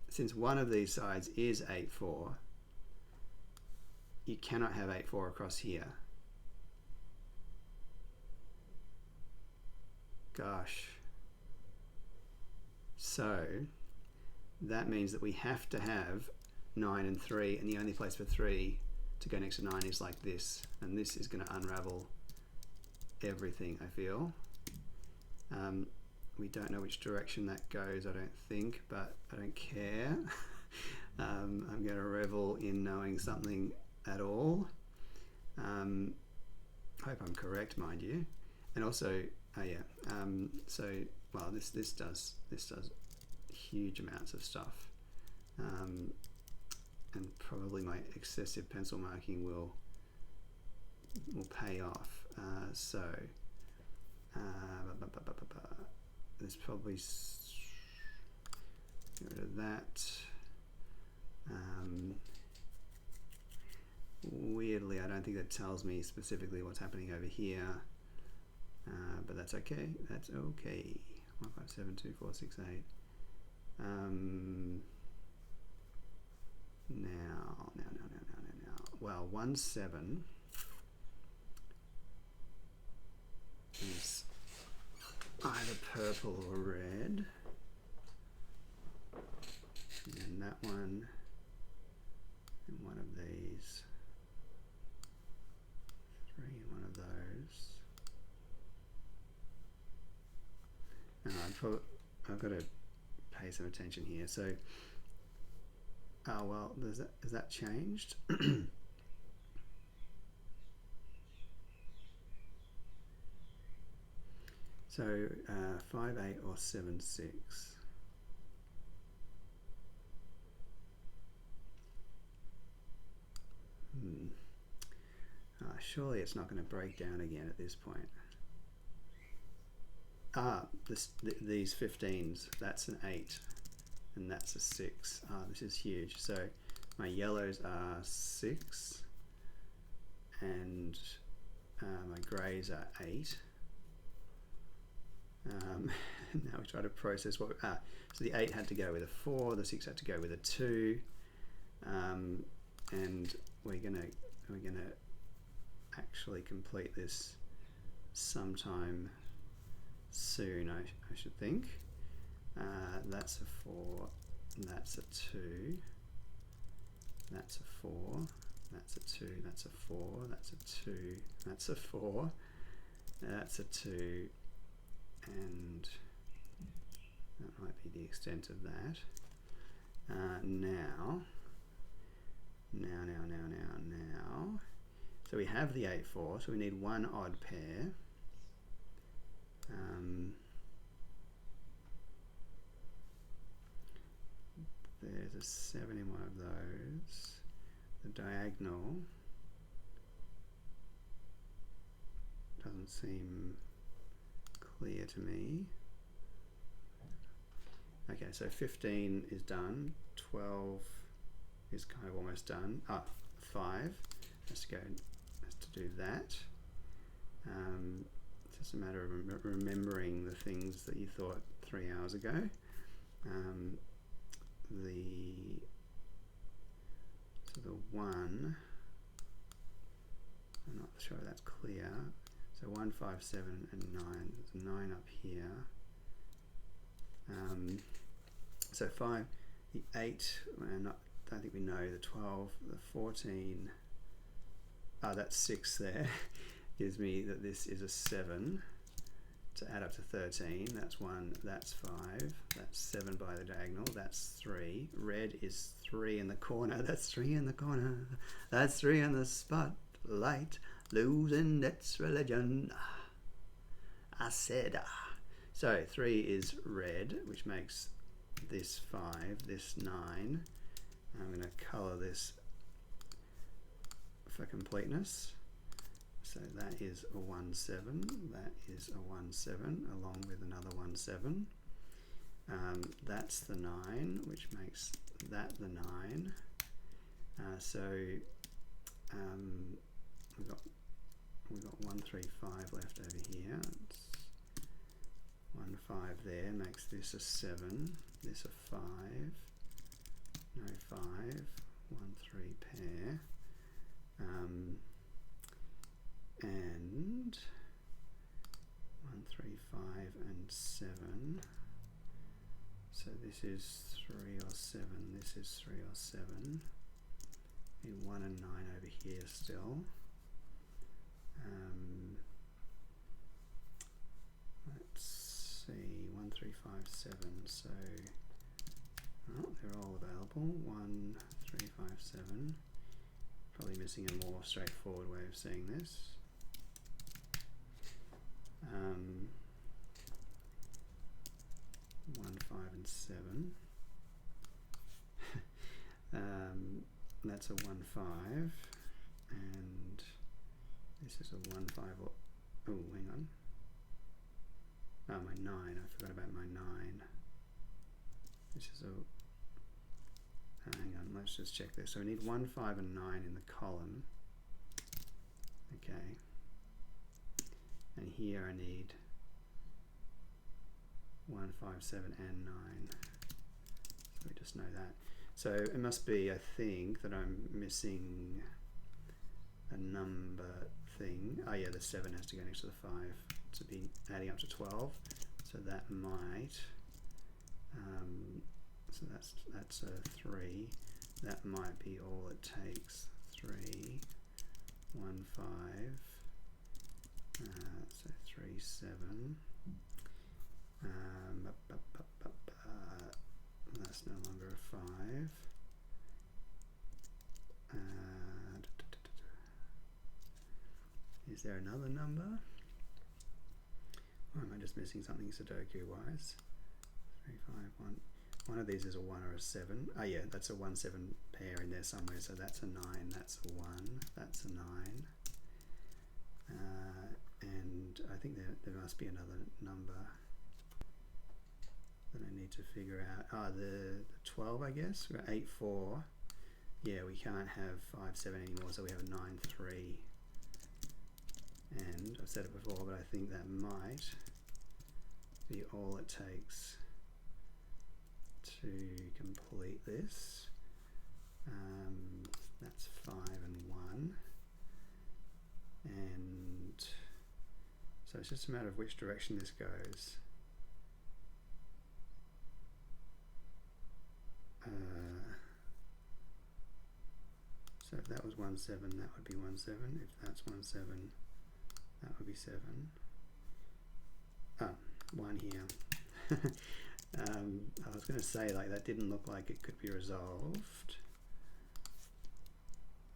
since one of these sides is 8, 4, you cannot have 8, 4 across here. Gosh. So that means that we have to have 9 and 3, and the only place for 3 to go next to 9 is like this, and this is going to unravel everything, I feel. We don't know which direction that goes, I don't think, but I don't care. I'm going to revel in knowing something at all. Hope I'm correct, mind you. And also, oh yeah, so well, this does huge amounts of stuff, and probably my excessive pencil marking will will pay off. There's probably get rid of that. Weirdly, I don't think that tells me specifically what's happening over here, but that's okay. That's okay. 1, 5, 7, 2, 4, 6, 8. Now. Well, 1, 7 is either purple or red, and that one, and one of these, 3 and one of those. And I've got to pay some attention here. So, oh well, has that changed? So 5, 8 or 7, 6. Surely it's not going to break down again at this point. These 15s, that's an 8 and that's a 6. This is huge. So my yellows are 6 and my greys are 8. Now we try to process what so the 8 had to go with a 4, the 6 had to go with a 2, and we're gonna actually complete this sometime soon, I should think. That's a 4, that's a 2, that's a 4, that's a 2, that's a 4, that's a 2, that's a 4, that's a 2, and that might be the extent of that. Now. So we have the 8, 4, so we need one odd pair. There's a 7 in one of those. The diagonal doesn't seem clear to me. Okay, so 15 is done, 12 is kind of almost done. 5 has to do that. It's just a matter of remembering the things that you thought 3 hours ago. So the 1, I'm not sure that's clear. So 1, 5, 7 and 9, there's a 9 up here. So 5, the 8, I don't think we know, the 12, the 14, that's 6 there, gives me that this is a 7 to add up to 13. That's 1, that's 5, that's 7 by the diagonal, that's 3. Red is 3 in the corner, that's 3 in the corner, that's 3 in the spotlight, losing its religion. I said, So 3 is red, which makes this 5, this 9. I'm going to colour this for completeness. So that is a 1, 7. That is a 1, 7, along with another 1, 7. That's the 9, which makes that the 9. We've got 1, 3, 5 left over here. It's 1, 5 there makes this a 7. This a 5. No 5. 1, 3 pair. And 1, 3, 5 and 7. So this is 3 or 7. This is 3 or 7. Need 1 and 9 over here still. Let's see, 1, 3, 5, 7. So they're all available. 1, 3, 5, 7. Probably missing a more straightforward way of seeing this. 1, 5 and 7. That's a 1, 5, and This is a 1, 5, or... Oh, hang on. Oh, my 9. I forgot about my 9. This is a... hang on, let's just check this. So we need 1, 5, and 9 in the column. Okay. And here I need 1, 5, 7, and 9. So we just know that. So it must be, I think, that I'm missing a number thing. Oh yeah, the 7 has to go next to the 5 to be adding up to 12. So that might, so that's a 3. That might be all it takes. 3, 1, 5, so 3, 7. That's no longer a 5. Is there another number? Or am I just missing something Sudoku wise? 3, 5, 1. One of these is a 1 or a 7. Oh yeah, that's a 1, 7 pair in there somewhere. So that's a 9, that's a 1, that's a 9. And I think there must be another number that I need to figure out. Oh, the 12, I guess. We're 8, 4. Yeah, we can't have 5, 7 anymore, so we have a 9, 3. And I've said it before, but I think that might be all it takes to complete this. That's 5 and 1. And so it's just a matter of which direction this goes. So if that was 1, 7, that would be 1, 7. If that's 1, 7, that would be 7. Oh, 1 here. I was going to say, like, that didn't look like it could be resolved.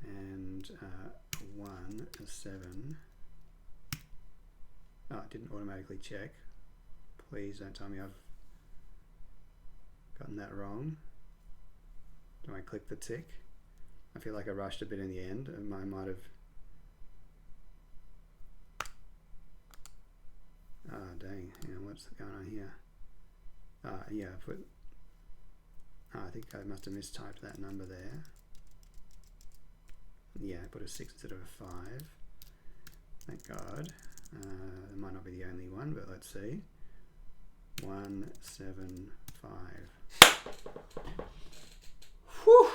And 1 to 7. Oh, it didn't automatically check. Please don't tell me I've gotten that wrong. Do I click the tick? I feel like I rushed a bit in the end. I might have... Oh, dang. Hang on, what's going on here? Yeah, I think I must have mistyped that number there. Yeah, I put a 6 instead of a 5. Thank God. It might not be the only one, but let's see. 1, 7, 5. Whew!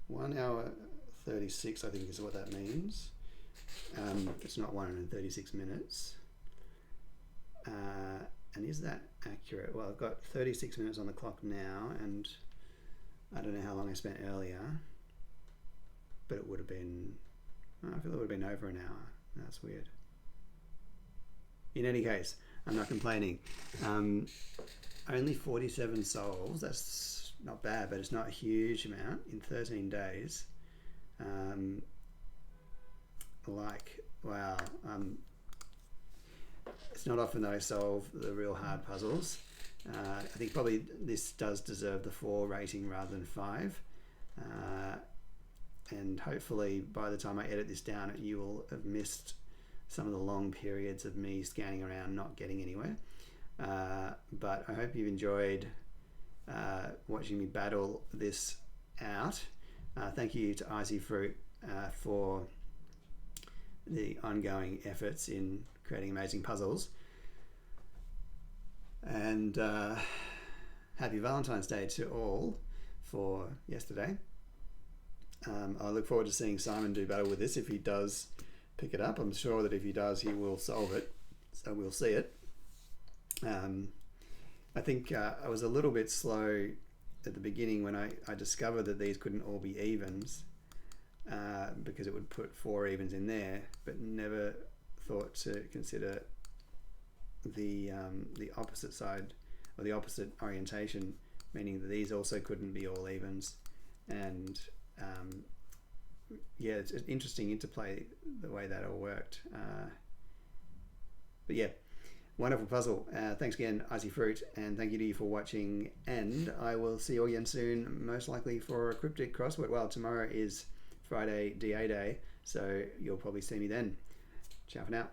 1 hour 36, I think is what that means. It's not 136 minutes. And is that accurate? Well, I've got 36 minutes on the clock now, and I don't know how long I spent earlier, but it would have been, I feel it would have been over an hour. That's weird. In any case, I'm not complaining. Only 47 solves. That's not bad, but it's not a huge amount in 13 days. Wow. It's not often that I solve the real hard puzzles. I think probably this does deserve the 4 rating rather than 5. And hopefully by the time I edit this down, you will have missed some of the long periods of me scanning around not getting anywhere. But I hope you've enjoyed watching me battle this out. Thank you to IcyFruit for the ongoing efforts in creating amazing puzzles. And happy Valentine's Day to all for yesterday. I look forward to seeing Simon do battle with this if he does pick it up. I'm sure that if he does, he will solve it. So we'll see it. I think I was a little bit slow at the beginning when I discovered that these couldn't all be evens because it would put 4 evens in there, but never thought to consider the opposite side or the opposite orientation, meaning that these also couldn't be all evens. And yeah, it's an interesting interplay the way that all worked. But yeah, wonderful puzzle. Thanks again, IcyFruit, and thank you to you for watching. And I will see you again soon, most likely for a cryptic crossword. Well, tomorrow is Friday DA Day, so you'll probably see me then. Ciao for now.